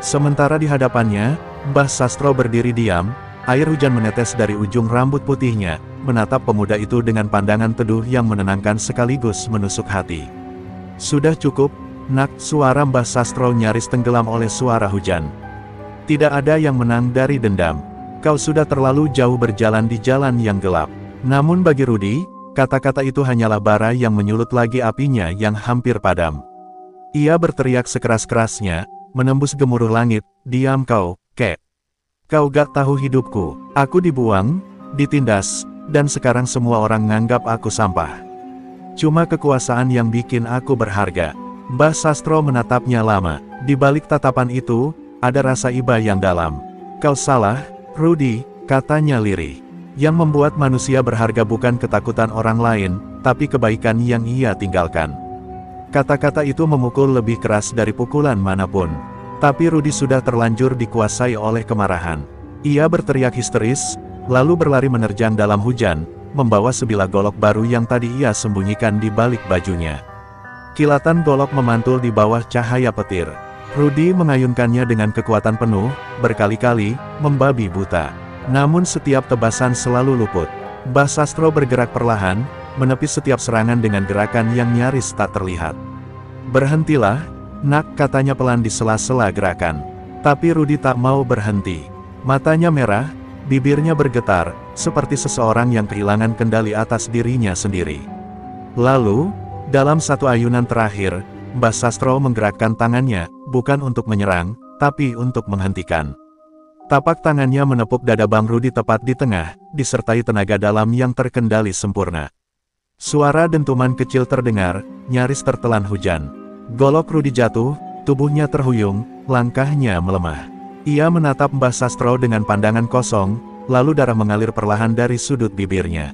Sementara di hadapannya, Mbah Sastro berdiri diam, air hujan menetes dari ujung rambut putihnya, menatap pemuda itu dengan pandangan teduh yang menenangkan sekaligus menusuk hati. Sudah cukup, Nak, suara Mbah Sastro nyaris tenggelam oleh suara hujan. Tidak ada yang menang dari dendam. Kau sudah terlalu jauh berjalan di jalan yang gelap. Namun bagi Rudi, kata-kata itu hanyalah bara yang menyulut lagi apinya yang hampir padam. Ia berteriak sekeras-kerasnya, menembus gemuruh langit, diam kau, kek. Kau gak tahu hidupku, aku dibuang, ditindas, dan sekarang semua orang nganggap aku sampah. Cuma kekuasaan yang bikin aku berharga. Mbah Sastro menatapnya lama, di balik tatapan itu, ada rasa iba yang dalam. Kau salah, Rudi, katanya lirih. Yang membuat manusia berharga bukan ketakutan orang lain, tapi kebaikan yang ia tinggalkan. Kata-kata itu memukul lebih keras dari pukulan manapun. Tapi Rudi sudah terlanjur dikuasai oleh kemarahan. Ia berteriak histeris, lalu berlari menerjang dalam hujan, membawa sebilah golok baru yang tadi ia sembunyikan di balik bajunya. Kilatan golok memantul di bawah cahaya petir. Rudi mengayunkannya dengan kekuatan penuh, berkali-kali, membabi buta. Namun setiap tebasan selalu luput. Mbah Sastro bergerak perlahan, menepis setiap serangan dengan gerakan yang nyaris tak terlihat. Berhentilah, Nak, katanya pelan di sela-sela gerakan. Tapi Rudi tak mau berhenti. Matanya merah, bibirnya bergetar, seperti seseorang yang kehilangan kendali atas dirinya sendiri. Lalu, dalam satu ayunan terakhir, Mbah Sastro menggerakkan tangannya, bukan untuk menyerang, tapi untuk menghentikan. Tapak tangannya menepuk dada Bang Rudi tepat di tengah, disertai tenaga dalam yang terkendali sempurna. Suara dentuman kecil terdengar, nyaris tertelan hujan. Golok Rudi jatuh, tubuhnya terhuyung, langkahnya melemah. Ia menatap Mbah Sastro dengan pandangan kosong, lalu darah mengalir perlahan dari sudut bibirnya.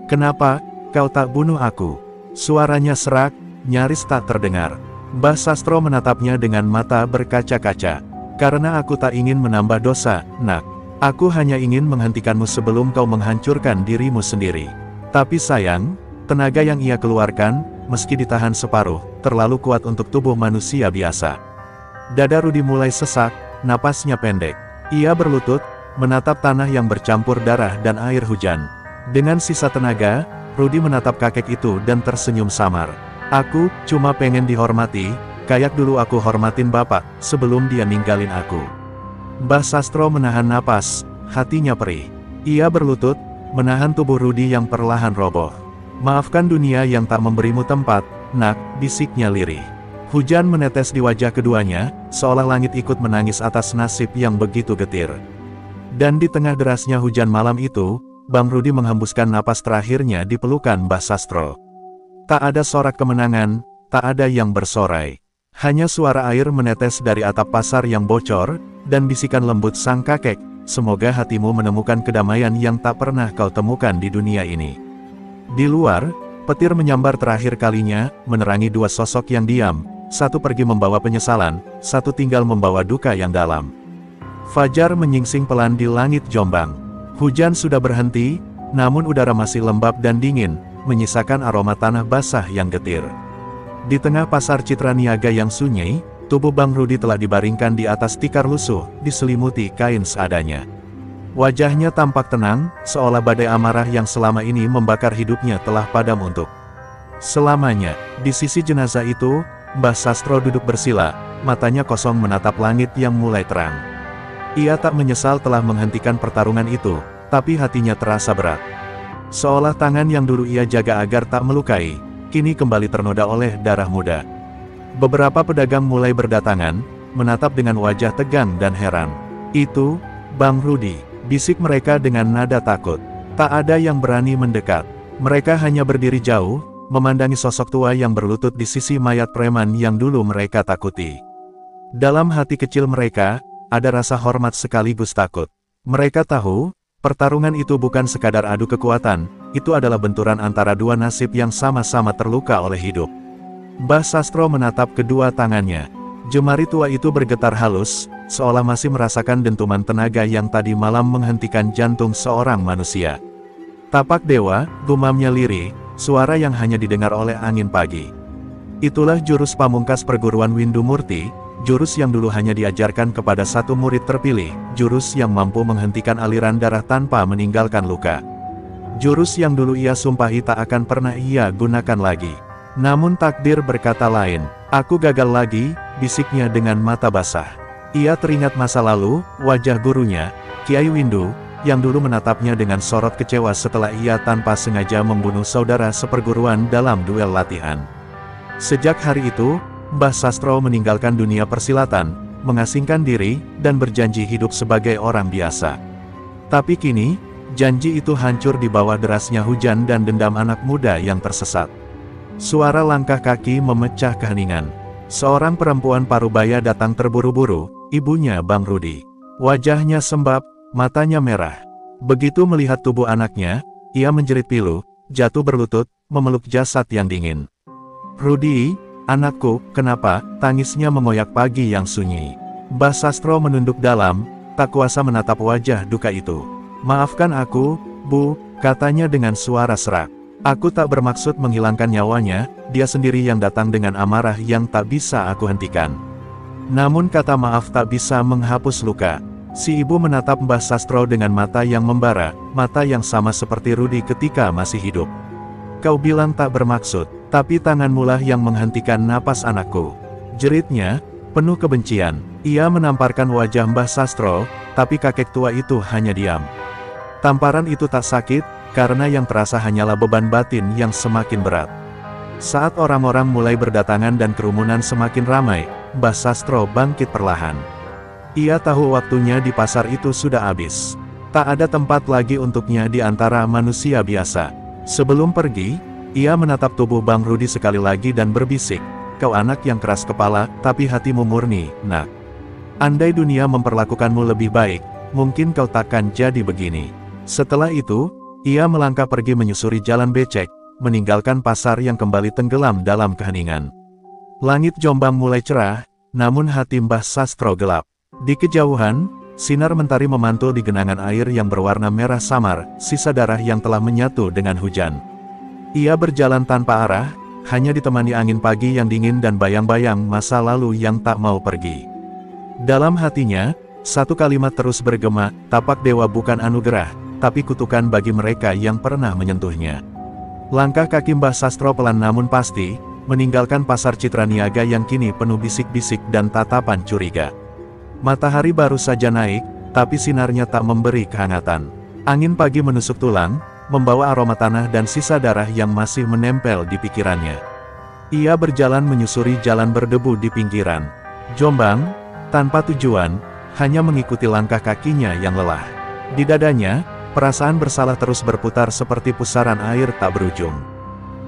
"Kenapa, kau tak bunuh aku?" Suaranya serak, nyaris tak terdengar. Mbah Sastro menatapnya dengan mata berkaca-kaca. "Karena aku tak ingin menambah dosa, nak. Aku hanya ingin menghentikanmu sebelum kau menghancurkan dirimu sendiri." Tapi sayang, tenaga yang ia keluarkan, meski ditahan separuh, terlalu kuat untuk tubuh manusia biasa. Dada Rudi mulai sesak, napasnya pendek. Ia berlutut, menatap tanah yang bercampur darah dan air hujan. Dengan sisa tenaga, Rudi menatap kakek itu dan tersenyum samar. "Aku cuma pengen dihormati, kayak dulu aku hormatin bapak, sebelum dia ninggalin aku." Mbah Sastro menahan napas, hatinya perih. Ia berlutut, menahan tubuh Rudi yang perlahan roboh. "Maafkan dunia yang tak memberimu tempat, nak," bisiknya lirih. Hujan menetes di wajah keduanya, seolah langit ikut menangis atas nasib yang begitu getir. Dan di tengah derasnya hujan malam itu, Bang Rudi menghembuskan napas terakhirnya di pelukan Mbah Sastro. Tak ada sorak kemenangan, tak ada yang bersorai. Hanya suara air menetes dari atap pasar yang bocor, dan bisikan lembut sang kakek, "Semoga hatimu menemukan kedamaian yang tak pernah kau temukan di dunia ini." Di luar, petir menyambar terakhir kalinya, menerangi dua sosok yang diam, satu pergi membawa penyesalan, satu tinggal membawa duka yang dalam. Fajar menyingsing pelan di langit Jombang. Hujan sudah berhenti, namun udara masih lembab dan dingin, menyisakan aroma tanah basah yang getir. Di tengah pasar Citra Niaga yang sunyi, tubuh Bang Rudi telah dibaringkan di atas tikar lusuh, diselimuti kain seadanya. Wajahnya tampak tenang, seolah badai amarah yang selama ini membakar hidupnya telah padam untuk selamanya. Di sisi jenazah itu, Mbah Sastro duduk bersila, matanya kosong menatap langit yang mulai terang. Ia tak menyesal telah menghentikan pertarungan itu, tapi hatinya terasa berat. Seolah tangan yang dulu ia jaga agar tak melukai, kini kembali ternoda oleh darah muda. Beberapa pedagang mulai berdatangan, menatap dengan wajah tegang dan heran. "Itu, Bang Rudi," bisik mereka dengan nada takut. Tak ada yang berani mendekat. Mereka hanya berdiri jauh, memandangi sosok tua yang berlutut di sisi mayat preman yang dulu mereka takuti. Dalam hati kecil mereka, ada rasa hormat sekaligus takut. Mereka tahu, pertarungan itu bukan sekadar adu kekuatan, itu adalah benturan antara dua nasib yang sama-sama terluka oleh hidup. Mbah Sastro menatap kedua tangannya. Jemari tua itu bergetar halus, seolah masih merasakan dentuman tenaga yang tadi malam menghentikan jantung seorang manusia. "Tapak dewa," gumamnya lirih, suara yang hanya didengar oleh angin pagi. Itulah jurus pamungkas perguruan Windu Murti, jurus yang dulu hanya diajarkan kepada satu murid terpilih, jurus yang mampu menghentikan aliran darah tanpa meninggalkan luka. Jurus yang dulu ia sumpahi tak akan pernah ia gunakan lagi. Namun takdir berkata lain. "Aku gagal lagi," bisiknya dengan mata basah. Ia teringat masa lalu, wajah gurunya, Kiai Windu, yang dulu menatapnya dengan sorot kecewa setelah ia tanpa sengaja membunuh saudara seperguruan dalam duel latihan. Sejak hari itu, Mbah Sastro meninggalkan dunia persilatan, mengasingkan diri, dan berjanji hidup sebagai orang biasa. Tapi kini, janji itu hancur di bawah derasnya hujan dan dendam anak muda yang tersesat. Suara langkah kaki memecah keheningan. Seorang perempuan parubaya datang terburu-buru, ibunya Bang Rudi. Wajahnya sembab, matanya merah. Begitu melihat tubuh anaknya, ia menjerit pilu, jatuh berlutut, memeluk jasad yang dingin. "Rudi, anakku, kenapa?" Tangisnya mengoyak pagi yang sunyi. Mbah Sastro menunduk dalam, tak kuasa menatap wajah duka itu. "Maafkan aku, Bu," katanya dengan suara serak. "Aku tak bermaksud menghilangkan nyawanya, dia sendiri yang datang dengan amarah yang tak bisa aku hentikan." Namun kata maaf tak bisa menghapus luka. Si ibu menatap Mbah Sastro dengan mata yang membara, mata yang sama seperti Rudi ketika masih hidup. "Kau bilang tak bermaksud, tapi tanganmulah yang menghentikan napas anakku," jeritnya, penuh kebencian. Ia menamparkan wajah Mbah Sastro, tapi kakek tua itu hanya diam. Tamparan itu tak sakit, karena yang terasa hanyalah beban batin yang semakin berat. Saat orang-orang mulai berdatangan dan kerumunan semakin ramai, Mbah Sastro bangkit perlahan. Ia tahu waktunya di pasar itu sudah habis. Tak ada tempat lagi untuknya di antara manusia biasa. Sebelum pergi, ia menatap tubuh Bang Rudi sekali lagi dan berbisik, "Kau anak yang keras kepala, tapi hatimu murni, nak. Andai dunia memperlakukanmu lebih baik, mungkin kau takkan jadi begini." Setelah itu, ia melangkah pergi menyusuri jalan becek, meninggalkan pasar yang kembali tenggelam dalam keheningan. Langit Jombang mulai cerah, namun hati Mbah Sastro gelap. Di kejauhan, sinar mentari memantul di genangan air yang berwarna merah samar, sisa darah yang telah menyatu dengan hujan. Ia berjalan tanpa arah, hanya ditemani angin pagi yang dingin dan bayang-bayang masa lalu yang tak mau pergi. Dalam hatinya, satu kalimat terus bergema, "Tapak dewa bukan anugerah, tapi kutukan bagi mereka yang pernah menyentuhnya." Langkah kaki Mbah Sastro pelan namun pasti, meninggalkan pasar Citra Niaga yang kini penuh bisik-bisik dan tatapan curiga. Matahari baru saja naik, tapi sinarnya tak memberi kehangatan. Angin pagi menusuk tulang, membawa aroma tanah dan sisa darah yang masih menempel di pikirannya. Ia berjalan menyusuri jalan berdebu di pinggiran Jombang, tanpa tujuan, hanya mengikuti langkah kakinya yang lelah. Di dadanya, perasaan bersalah terus berputar seperti pusaran air tak berujung.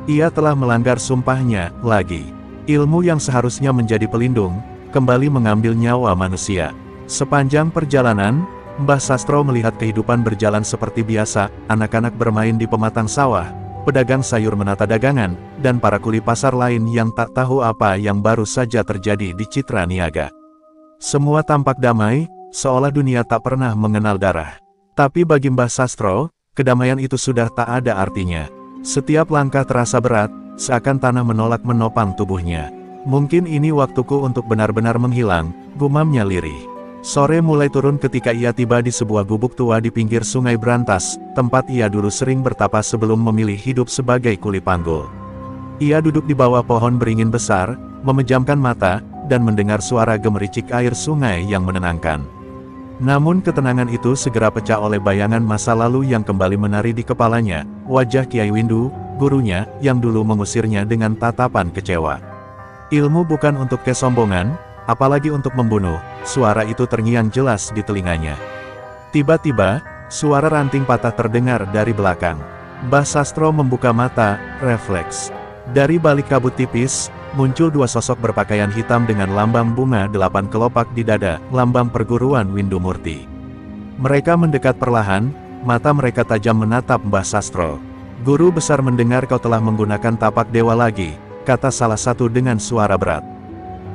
Ia telah melanggar sumpahnya lagi. Ilmu yang seharusnya menjadi pelindung, kembali mengambil nyawa manusia. Sepanjang perjalanan, Mbah Sastro melihat kehidupan berjalan seperti biasa, anak-anak bermain di pematang sawah, pedagang sayur menata dagangan, dan para kuli pasar lain yang tak tahu apa yang baru saja terjadi di Citra Niaga. Semua tampak damai, seolah dunia tak pernah mengenal darah. Tapi bagi Mbah Sastro, kedamaian itu sudah tak ada artinya. Setiap langkah terasa berat, seakan tanah menolak menopang tubuhnya. "Mungkin ini waktuku untuk benar-benar menghilang," gumamnya lirih. Sore mulai turun ketika ia tiba di sebuah gubuk tua di pinggir Sungai Brantas, tempat ia dulu sering bertapa sebelum memilih hidup sebagai kuli panggul. Ia duduk di bawah pohon beringin besar, memejamkan mata, dan mendengar suara gemericik air sungai yang menenangkan. Namun ketenangan itu segera pecah oleh bayangan masa lalu yang kembali menari di kepalanya, wajah Kiai Windu, gurunya, yang dulu mengusirnya dengan tatapan kecewa. "Ilmu bukan untuk kesombongan, apalagi untuk membunuh," suara itu terngiang jelas di telinganya. Tiba-tiba, suara ranting patah terdengar dari belakang. Mbah Sastro membuka mata, refleks. Dari balik kabut tipis, muncul dua sosok berpakaian hitam dengan lambang bunga 8 kelopak di dada, lambang perguruan Windu Murti. Mereka mendekat perlahan, mata mereka tajam menatap Mbah Sastro. "Guru besar mendengar kau telah menggunakan tapak dewa lagi," kata salah satu dengan suara berat.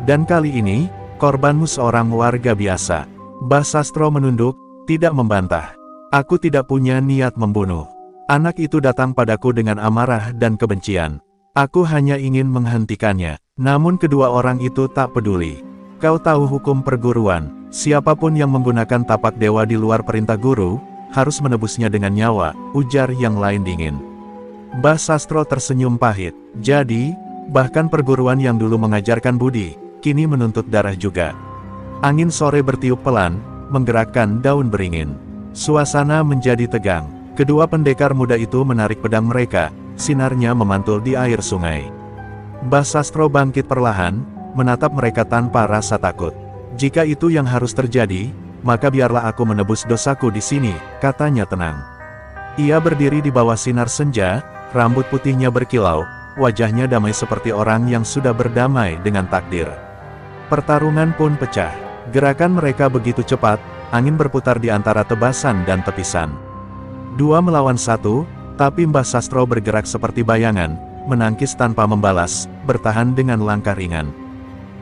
"Dan kali ini, korbanmu seorang warga biasa." Mbah Sastro menunduk, tidak membantah. "Aku tidak punya niat membunuh. Anak itu datang padaku dengan amarah dan kebencian. Aku hanya ingin menghentikannya." Namun kedua orang itu tak peduli. "Kau tahu hukum perguruan, siapapun yang menggunakan tapak dewa di luar perintah guru, harus menebusnya dengan nyawa," ujar yang lain dingin. Mbah Sastro tersenyum pahit. "Jadi, bahkan perguruan yang dulu mengajarkan budi, kini menuntut darah juga." Angin sore bertiup pelan, menggerakkan daun beringin. Suasana menjadi tegang. Kedua pendekar muda itu menarik pedang mereka, sinarnya memantul di air sungai. Mbah Sastro bangkit perlahan, menatap mereka tanpa rasa takut. "Jika itu yang harus terjadi, maka biarlah aku menebus dosaku di sini," katanya tenang. Ia berdiri di bawah sinar senja, rambut putihnya berkilau, wajahnya damai seperti orang yang sudah berdamai dengan takdir. Pertarungan pun pecah. Gerakan mereka begitu cepat, angin berputar di antara tebasan dan tepisan. 2 melawan 1, tapi Mbah Sastro bergerak seperti bayangan, menangkis tanpa membalas, bertahan dengan langkah ringan.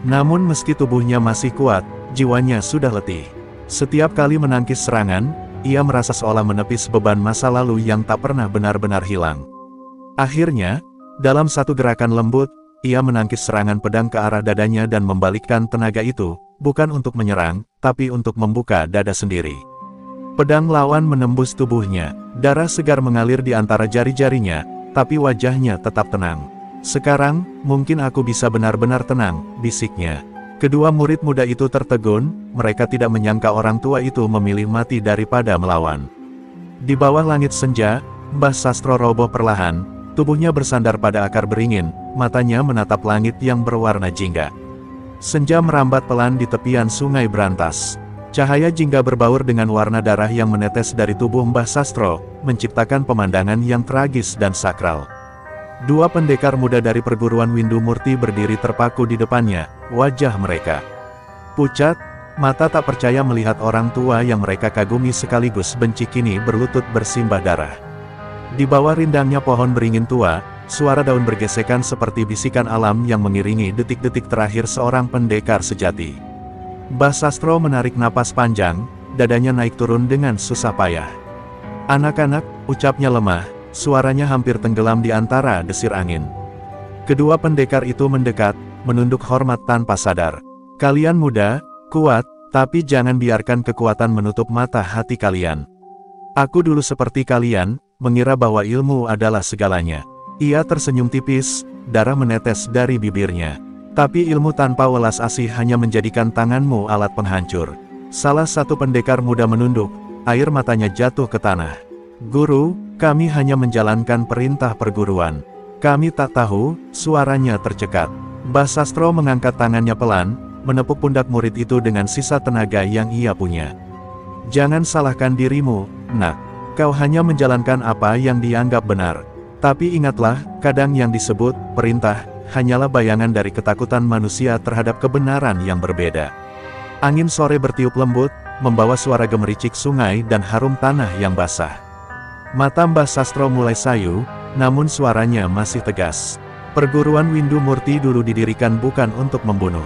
Namun meski tubuhnya masih kuat, jiwanya sudah letih. Setiap kali menangkis serangan, ia merasa seolah menepis beban masa lalu yang tak pernah benar-benar hilang. Akhirnya, dalam satu gerakan lembut, ia menangkis serangan pedang ke arah dadanya dan membalikkan tenaga itu, bukan untuk menyerang, tapi untuk membuka dada sendiri. Pedang lawan menembus tubuhnya, darah segar mengalir di antara jari-jarinya, tapi wajahnya tetap tenang. "Sekarang, mungkin aku bisa benar-benar tenang," bisiknya. Kedua murid muda itu tertegun, mereka tidak menyangka orang tua itu memilih mati daripada melawan. Di bawah langit senja, Mbah Sastro roboh perlahan, tubuhnya bersandar pada akar beringin, matanya menatap langit yang berwarna jingga. Senja merambat pelan di tepian Sungai Brantas. Cahaya jingga berbaur dengan warna darah yang menetes dari tubuh Mbah Sastro, menciptakan pemandangan yang tragis dan sakral. Dua pendekar muda dari perguruan Windu Murti berdiri terpaku di depannya, wajah mereka pucat, mata tak percaya melihat orang tua yang mereka kagumi sekaligus benci kini berlutut bersimbah darah. Di bawah rindangnya pohon beringin tua, suara daun bergesekan seperti bisikan alam yang mengiringi detik-detik terakhir seorang pendekar sejati. Mbah Sastro menarik napas panjang, dadanya naik turun dengan susah payah. "Anak-anak," ucapnya lemah, suaranya hampir tenggelam di antara desir angin. Kedua pendekar itu mendekat, menunduk hormat tanpa sadar. "Kalian muda, kuat, tapi jangan biarkan kekuatan menutup mata hati kalian. Aku dulu seperti kalian, mengira bahwa ilmu adalah segalanya." Ia tersenyum tipis, darah menetes dari bibirnya. "Tapi ilmu tanpa welas asih hanya menjadikan tanganmu alat penghancur." Salah satu pendekar muda menunduk, air matanya jatuh ke tanah. "Guru, kami hanya menjalankan perintah perguruan. Kami tak tahu," suaranya tercekat. Mbah Sastro mengangkat tangannya pelan, menepuk pundak murid itu dengan sisa tenaga yang ia punya. "Jangan salahkan dirimu, nak. Kau hanya menjalankan apa yang dianggap benar. Tapi ingatlah, kadang yang disebut perintah hanyalah bayangan dari ketakutan manusia terhadap kebenaran yang berbeda." Angin sore bertiup lembut, membawa suara gemericik sungai dan harum tanah yang basah. Mata Mbah Sastro mulai sayu, namun suaranya masih tegas. Perguruan Windu Murti dulu didirikan bukan untuk membunuh,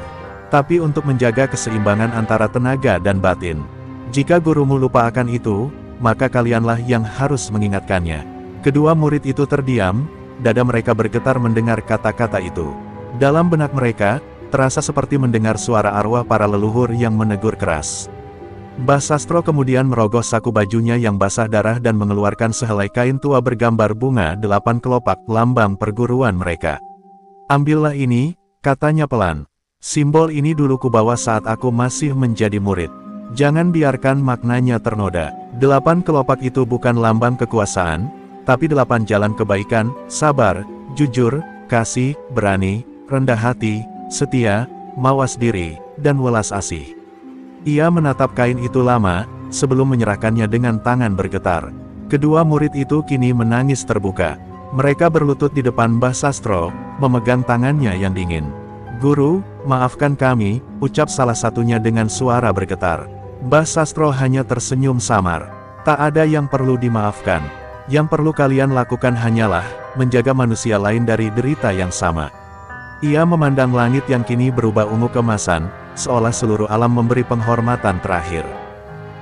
tapi untuk menjaga keseimbangan antara tenaga dan batin. Jika gurumu lupa akan itu, maka kalianlah yang harus mengingatkannya. Kedua murid itu terdiam, dada mereka bergetar mendengar kata-kata itu. Dalam benak mereka, terasa seperti mendengar suara arwah para leluhur yang menegur keras. Mbah Sastro kemudian merogoh saku bajunya yang basah darah dan mengeluarkan sehelai kain tua bergambar bunga 8 kelopak, lambang perguruan mereka. "Ambillah ini," katanya pelan. "Simbol ini dulu kubawa saat aku masih menjadi murid. Jangan biarkan maknanya ternoda. 8 kelopak itu bukan lambang kekuasaan, tapi 8 jalan kebaikan, sabar, jujur, kasih, berani, rendah hati, setia, mawas diri, dan welas asih." Ia menatap kain itu lama, sebelum menyerahkannya dengan tangan bergetar. Kedua murid itu kini menangis terbuka. Mereka berlutut di depan Mbah Sastro, memegang tangannya yang dingin. "Guru, maafkan kami," ucap salah satunya dengan suara bergetar. Mbah Sastro hanya tersenyum samar. "Tak ada yang perlu dimaafkan. Yang perlu kalian lakukan hanyalah menjaga manusia lain dari derita yang sama." Ia memandang langit yang kini berubah ungu keemasan, seolah seluruh alam memberi penghormatan terakhir.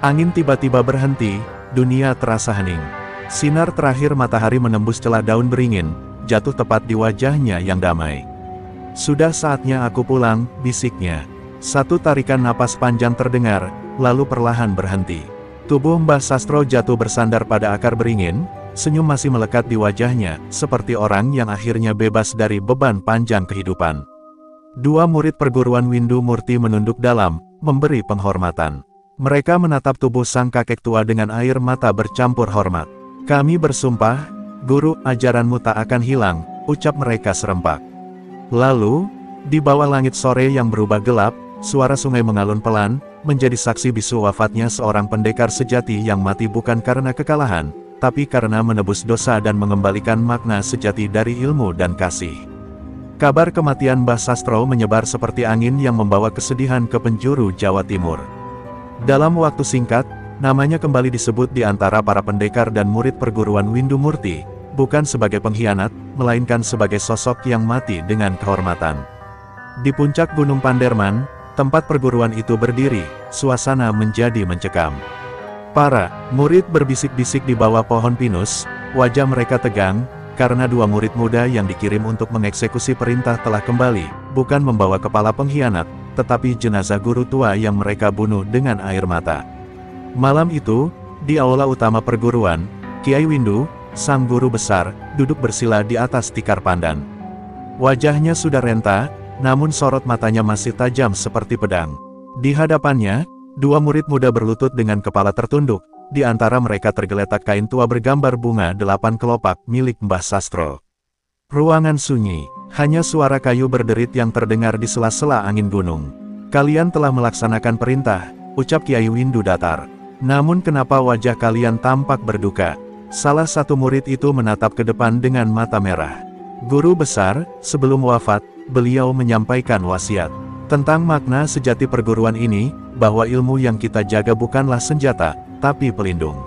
Angin tiba-tiba berhenti, dunia terasa hening. Sinar terakhir matahari menembus celah daun beringin, jatuh tepat di wajahnya yang damai. "Sudah saatnya aku pulang," bisiknya. Satu tarikan napas panjang terdengar, lalu perlahan berhenti. Tubuh Mbah Sastro jatuh bersandar pada akar beringin, senyum masih melekat di wajahnya, seperti orang yang akhirnya bebas dari beban panjang kehidupan. Dua murid perguruan Windu Murti menunduk dalam, memberi penghormatan. Mereka menatap tubuh sang kakek tua dengan air mata bercampur hormat. "Kami bersumpah, Guru, ajaranmu tak akan hilang," ucap mereka serempak. Lalu, di bawah langit sore yang berubah gelap, suara sungai mengalun pelan, menjadi saksi bisu wafatnya seorang pendekar sejati yang mati bukan karena kekalahan, tapi karena menebus dosa dan mengembalikan makna sejati dari ilmu dan kasih. Kabar kematian Mbah Sastro menyebar seperti angin yang membawa kesedihan ke penjuru Jawa Timur. Dalam waktu singkat, namanya kembali disebut di antara para pendekar dan murid perguruan Windu Murti, bukan sebagai pengkhianat, melainkan sebagai sosok yang mati dengan kehormatan. Di puncak Gunung Panderman, tempat perguruan itu berdiri, suasana menjadi mencekam. Para murid berbisik-bisik di bawah pohon pinus, wajah mereka tegang, karena dua murid muda yang dikirim untuk mengeksekusi perintah telah kembali, bukan membawa kepala pengkhianat, tetapi jenazah guru tua yang mereka bunuh dengan air mata. Malam itu, di aula utama perguruan, Kiai Windu, sang guru besar, duduk bersila di atas tikar pandan. Wajahnya sudah renta, namun sorot matanya masih tajam seperti pedang. Di hadapannya, dua murid muda berlutut dengan kepala tertunduk, di antara mereka tergeletak kain tua bergambar bunga 8 kelopak milik Mbah Sastro. Ruangan sunyi, hanya suara kayu berderit yang terdengar di sela-sela angin gunung. "Kalian telah melaksanakan perintah," ucap Kiai Windu datar. Namun kenapa wajah kalian tampak berduka? Salah satu murid itu menatap ke depan dengan mata merah. Guru besar, sebelum wafat, beliau menyampaikan wasiat tentang makna sejati perguruan ini, bahwa ilmu yang kita jaga bukanlah senjata, tapi pelindung.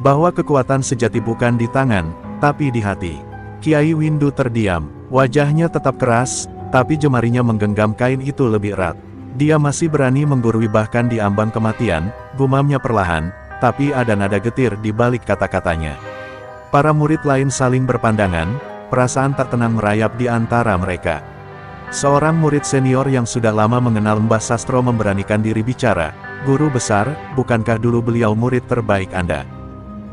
Bahwa kekuatan sejati bukan di tangan, tapi di hati. Kiai Windu terdiam, wajahnya tetap keras, tapi jemarinya menggenggam kain itu lebih erat. Dia masih berani menggurui bahkan di ambang kematian, gumamnya perlahan, tapi ada nada getir di balik kata-katanya. Para murid lain saling berpandangan, perasaan tak tenang merayap di antara mereka. Seorang murid senior yang sudah lama mengenal Mbah Sastro memberanikan diri bicara, "Guru besar, bukankah dulu beliau murid terbaik Anda?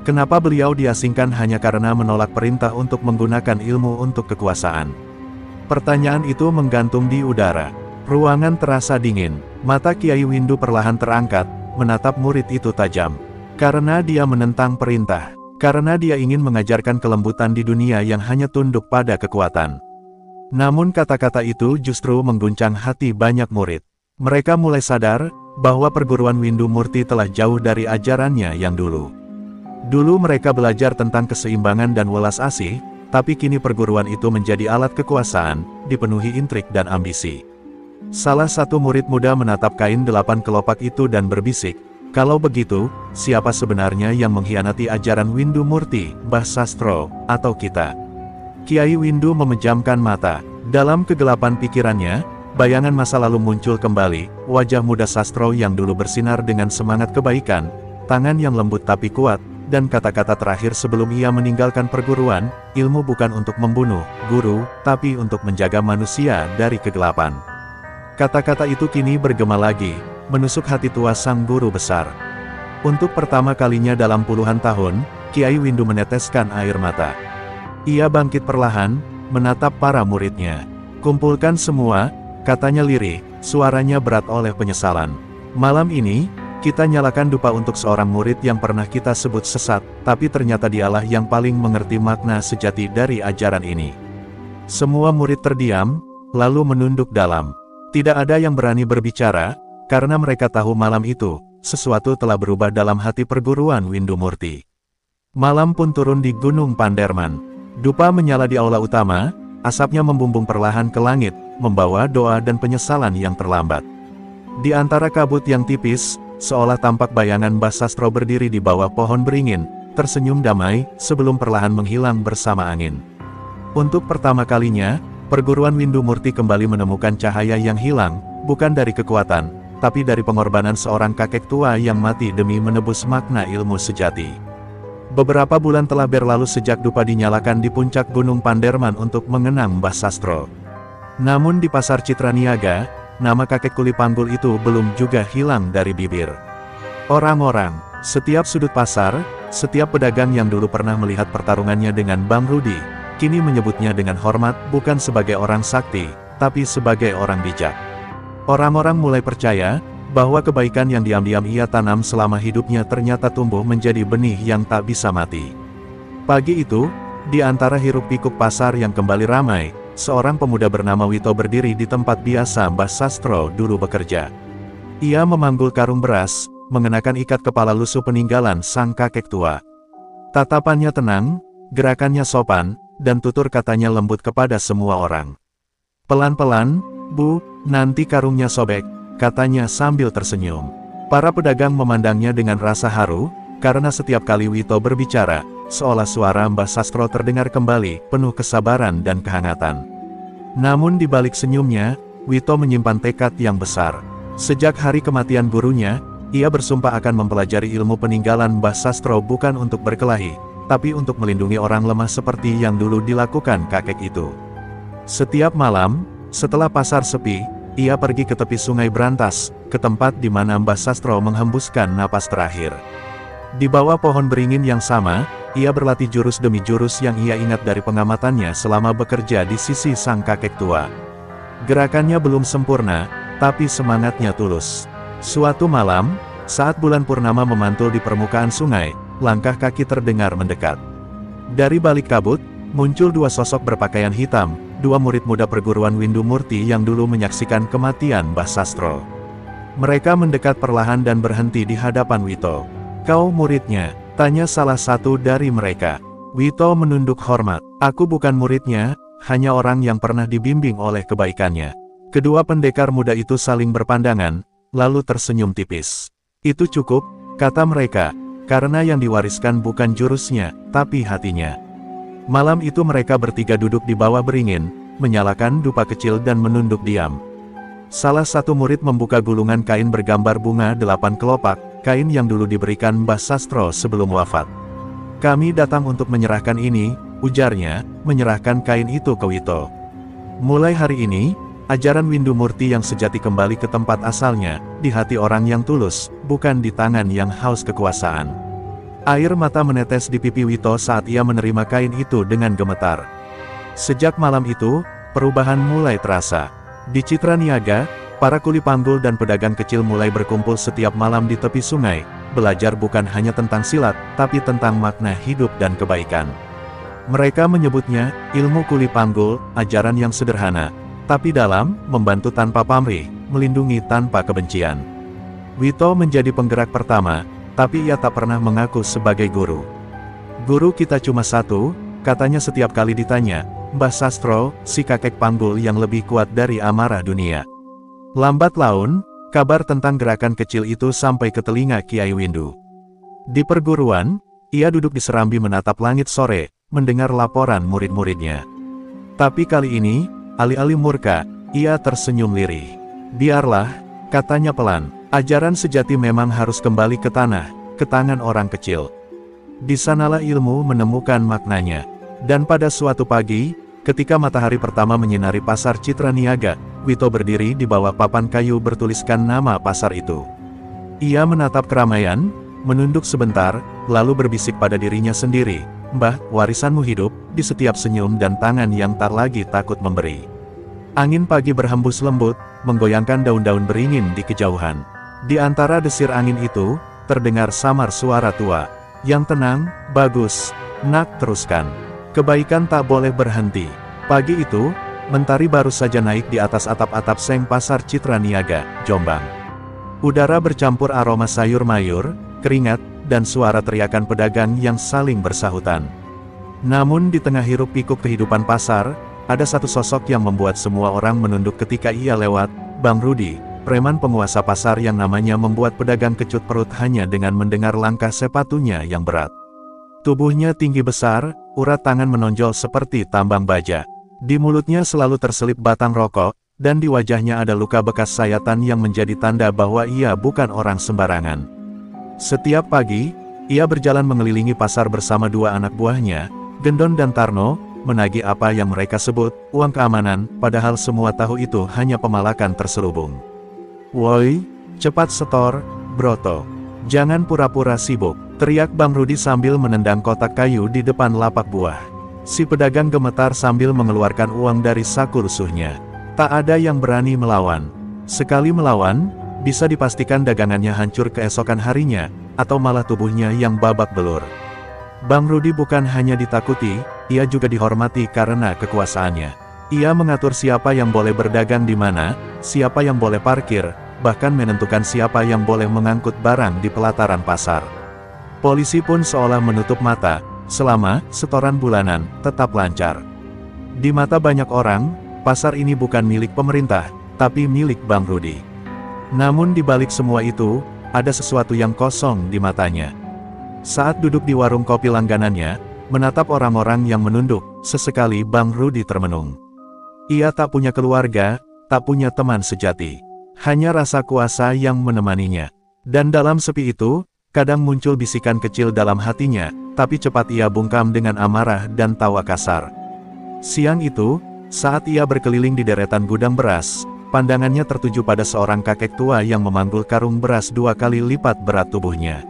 Kenapa beliau diasingkan hanya karena menolak perintah untuk menggunakan ilmu untuk kekuasaan?" Pertanyaan itu menggantung di udara. Ruangan terasa dingin, mata Kiai Windu perlahan terangkat, menatap murid itu tajam. Karena dia menentang perintah, karena dia ingin mengajarkan kelembutan di dunia yang hanya tunduk pada kekuatan. Namun kata-kata itu justru mengguncang hati banyak murid. Mereka mulai sadar, bahwa perguruan Windu Murti telah jauh dari ajarannya yang dulu. Dulu mereka belajar tentang keseimbangan dan welas asih, tapi kini perguruan itu menjadi alat kekuasaan, dipenuhi intrik dan ambisi. Salah satu murid muda menatap kain 8 kelopak itu dan berbisik, "Kalau begitu, siapa sebenarnya yang mengkhianati ajaran Windu Murti, Mbah Sastro, atau kita?" Kiai Windu memejamkan mata. Dalam kegelapan pikirannya, bayangan masa lalu muncul kembali, wajah muda Sastro yang dulu bersinar dengan semangat kebaikan, tangan yang lembut tapi kuat, dan kata-kata terakhir sebelum ia meninggalkan perguruan, "Ilmu bukan untuk membunuh, guru, tapi untuk menjaga manusia dari kegelapan." Kata-kata itu kini bergema lagi, menusuk hati tua sang guru besar. Untuk pertama kalinya dalam puluhan tahun, Kiai Windu meneteskan air mata. Ia bangkit perlahan, menatap para muridnya. "Kumpulkan semua," katanya lirih, suaranya berat oleh penyesalan. "Malam ini, kita nyalakan dupa untuk seorang murid yang pernah kita sebut sesat, tapi ternyata dialah yang paling mengerti makna sejati dari ajaran ini." Semua murid terdiam, lalu menunduk dalam. Tidak ada yang berani berbicara, karena mereka tahu malam itu, sesuatu telah berubah dalam hati perguruan Windu Murti. Malam pun turun di Gunung Panderman. Dupa menyala di aula utama, asapnya membumbung perlahan ke langit, membawa doa dan penyesalan yang terlambat. Di antara kabut yang tipis, seolah tampak bayangan Mbah Sastro berdiri di bawah pohon beringin, tersenyum damai, sebelum perlahan menghilang bersama angin. Untuk pertama kalinya, perguruan Windu Murti kembali menemukan cahaya yang hilang, bukan dari kekuatan, tapi dari pengorbanan seorang kakek tua yang mati demi menebus makna ilmu sejati. Beberapa bulan telah berlalu sejak dupa dinyalakan di puncak Gunung Panderman untuk mengenang Mbah Sastro. Namun di pasar Citra Niaga, nama kakek kuli panggul itu belum juga hilang dari bibir orang-orang. Setiap sudut pasar, setiap pedagang yang dulu pernah melihat pertarungannya dengan Bang Rudi, kini menyebutnya dengan hormat bukan sebagai orang sakti, tapi sebagai orang bijak. Orang-orang mulai percaya, bahwa kebaikan yang diam-diam ia tanam selama hidupnya ternyata tumbuh menjadi benih yang tak bisa mati. Pagi itu, di antara hiruk-pikuk pasar yang kembali ramai, seorang pemuda bernama Wito berdiri di tempat biasa Mbah Sastro dulu bekerja. Ia memanggul karung beras, mengenakan ikat kepala lusuh peninggalan sang kakek tua. Tatapannya tenang, gerakannya sopan, dan tutur katanya lembut kepada semua orang. "Pelan-pelan, Bu, nanti karungnya sobek," katanya sambil tersenyum. Para pedagang memandangnya dengan rasa haru, karena setiap kali Wito berbicara, seolah suara Mbah Sastro terdengar kembali, penuh kesabaran dan kehangatan. Namun di balik senyumnya, Wito menyimpan tekad yang besar. Sejak hari kematian gurunya, ia bersumpah akan mempelajari ilmu peninggalan Mbah Sastro bukan untuk berkelahi, tapi untuk melindungi orang lemah seperti yang dulu dilakukan kakek itu. Setiap malam, setelah pasar sepi, ia pergi ke tepi sungai Brantas, ke tempat di mana Mbah Sastro menghembuskan napas terakhir. Di bawah pohon beringin yang sama, ia berlatih jurus demi jurus yang ia ingat dari pengamatannya selama bekerja di sisi sang kakek tua. Gerakannya belum sempurna, tapi semangatnya tulus. Suatu malam, saat bulan purnama memantul di permukaan sungai, langkah kaki terdengar mendekat. Dari balik kabut, muncul dua sosok berpakaian hitam, dua murid muda perguruan Windu Murti yang dulu menyaksikan kematian Mbah Sastro. Mereka mendekat perlahan dan berhenti di hadapan Wito. "Kau muridnya?" tanya salah satu dari mereka. Wito menunduk hormat. "Aku bukan muridnya, hanya orang yang pernah dibimbing oleh kebaikannya." Kedua pendekar muda itu saling berpandangan, lalu tersenyum tipis. "Itu cukup," kata mereka, "karena yang diwariskan bukan jurusnya, tapi hatinya." Malam itu mereka bertiga duduk di bawah beringin, menyalakan dupa kecil dan menunduk diam. Salah satu murid membuka gulungan kain bergambar bunga 8 kelopak, kain yang dulu diberikan Mbah Sastro sebelum wafat. "Kami datang untuk menyerahkan ini," ujarnya, menyerahkan kain itu ke Wito. "Mulai hari ini, ajaran Windu Murti yang sejati kembali ke tempat asalnya, di hati orang yang tulus, bukan di tangan yang haus kekuasaan." Air mata menetes di pipi Wito saat ia menerima kain itu dengan gemetar. Sejak malam itu, perubahan mulai terasa. Di Citra Niaga, para kuli panggul dan pedagang kecil mulai berkumpul setiap malam di tepi sungai, belajar bukan hanya tentang silat, tapi tentang makna hidup dan kebaikan. Mereka menyebutnya, ilmu kuli panggul, ajaran yang sederhana, tapi dalam, membantu tanpa pamrih, melindungi tanpa kebencian. Wito menjadi penggerak pertama, tapi ia tak pernah mengaku sebagai guru. "Guru kita cuma satu," katanya setiap kali ditanya, "Mbah Sastro, si kakek panggul yang lebih kuat dari amarah dunia." Lambat laun, kabar tentang gerakan kecil itu sampai ke telinga Kiai Windu. Di perguruan, ia duduk di serambi menatap langit sore, mendengar laporan murid-muridnya. Tapi kali ini, alih-alih murka, ia tersenyum lirih. "Biarlah," katanya pelan, "ajaran sejati memang harus kembali ke tanah, ke tangan orang kecil. Di sanalah ilmu menemukan maknanya." Dan pada suatu pagi, ketika matahari pertama menyinari pasar Citra Niaga, Wito berdiri di bawah papan kayu bertuliskan nama pasar itu. Ia menatap keramaian, menunduk sebentar, lalu berbisik pada dirinya sendiri, "Mbah, warisanmu hidup, di setiap senyum dan tangan yang tak lagi takut memberi." Angin pagi berhembus lembut, menggoyangkan daun-daun beringin di kejauhan. Di antara desir angin itu, terdengar samar suara tua. "Yang tenang, bagus, nak, teruskan. Kebaikan tak boleh berhenti." Pagi itu, mentari baru saja naik di atas atap-atap seng pasar Citra Niaga, Jombang. Udara bercampur aroma sayur mayur, keringat, dan suara teriakan pedagang yang saling bersahutan. Namun di tengah hiruk pikuk kehidupan pasar, ada satu sosok yang membuat semua orang menunduk ketika ia lewat, Bang Rudi, preman penguasa pasar yang namanya membuat pedagang kecut perut hanya dengan mendengar langkah sepatunya yang berat. Tubuhnya tinggi besar, urat tangan menonjol seperti tambang baja. Di mulutnya selalu terselip batang rokok, dan di wajahnya ada luka bekas sayatan yang menjadi tanda bahwa ia bukan orang sembarangan. Setiap pagi, ia berjalan mengelilingi pasar bersama dua anak buahnya, Gendon dan Tarno, menagih apa yang mereka sebut uang keamanan, padahal semua tahu itu hanya pemalakan terselubung. "Woi, cepat setor, Broto. Jangan pura-pura sibuk," teriak Bang Rudi sambil menendang kotak kayu di depan lapak buah. Si pedagang gemetar sambil mengeluarkan uang dari saku lusuhnya. Tak ada yang berani melawan. Sekali melawan, bisa dipastikan dagangannya hancur keesokan harinya, atau malah tubuhnya yang babak belur. Bang Rudi bukan hanya ditakuti, ia juga dihormati karena kekuasaannya. Ia mengatur siapa yang boleh berdagang di mana, siapa yang boleh parkir, bahkan menentukan siapa yang boleh mengangkut barang di pelataran pasar. Polisi pun seolah menutup mata, selama setoran bulanan tetap lancar. Di mata banyak orang, pasar ini bukan milik pemerintah, tapi milik Bang Rudi. Namun di balik semua itu, ada sesuatu yang kosong di matanya. Saat duduk di warung kopi langganannya, menatap orang-orang yang menunduk, sesekali Bang Rudi termenung. Ia tak punya keluarga, tak punya teman sejati. Hanya rasa kuasa yang menemaninya. Dan dalam sepi itu, kadang muncul bisikan kecil dalam hatinya, tapi cepat ia bungkam dengan amarah dan tawa kasar. Siang itu, saat ia berkeliling di deretan gudang beras, pandangannya tertuju pada seorang kakek tua yang memanggul karung beras 2 kali lipat berat tubuhnya.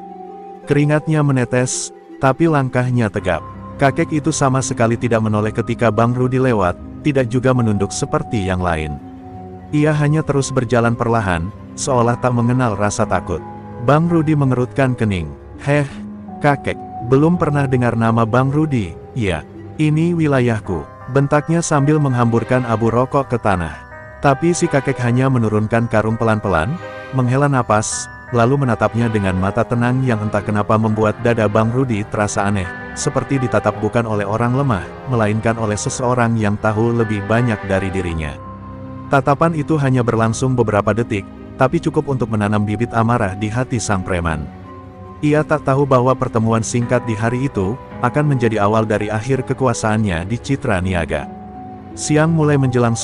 Keringatnya menetes, tapi langkahnya tegap. Kakek itu sama sekali tidak menoleh ketika Bang Rudi lewat, tidak juga menunduk seperti yang lain. Ia hanya terus berjalan perlahan, seolah tak mengenal rasa takut. Bang Rudi mengerutkan kening. "Heh, kakek, belum pernah dengar nama Bang Rudi?" "Ya, ini wilayahku," bentaknya sambil menghamburkan abu rokok ke tanah. Tapi si kakek hanya menurunkan karung pelan-pelan, menghela napas, lalu menatapnya dengan mata tenang yang entah kenapa membuat dada Bang Rudi terasa aneh, seperti ditatap bukan oleh orang lemah, melainkan oleh seseorang yang tahu lebih banyak dari dirinya. Tatapan itu hanya berlangsung beberapa detik, tapi cukup untuk menanam bibit amarah di hati sang preman. Ia tak tahu bahwa pertemuan singkat di hari itu, akan menjadi awal dari akhir kekuasaannya di Citra Niaga. Siang mulai menjelang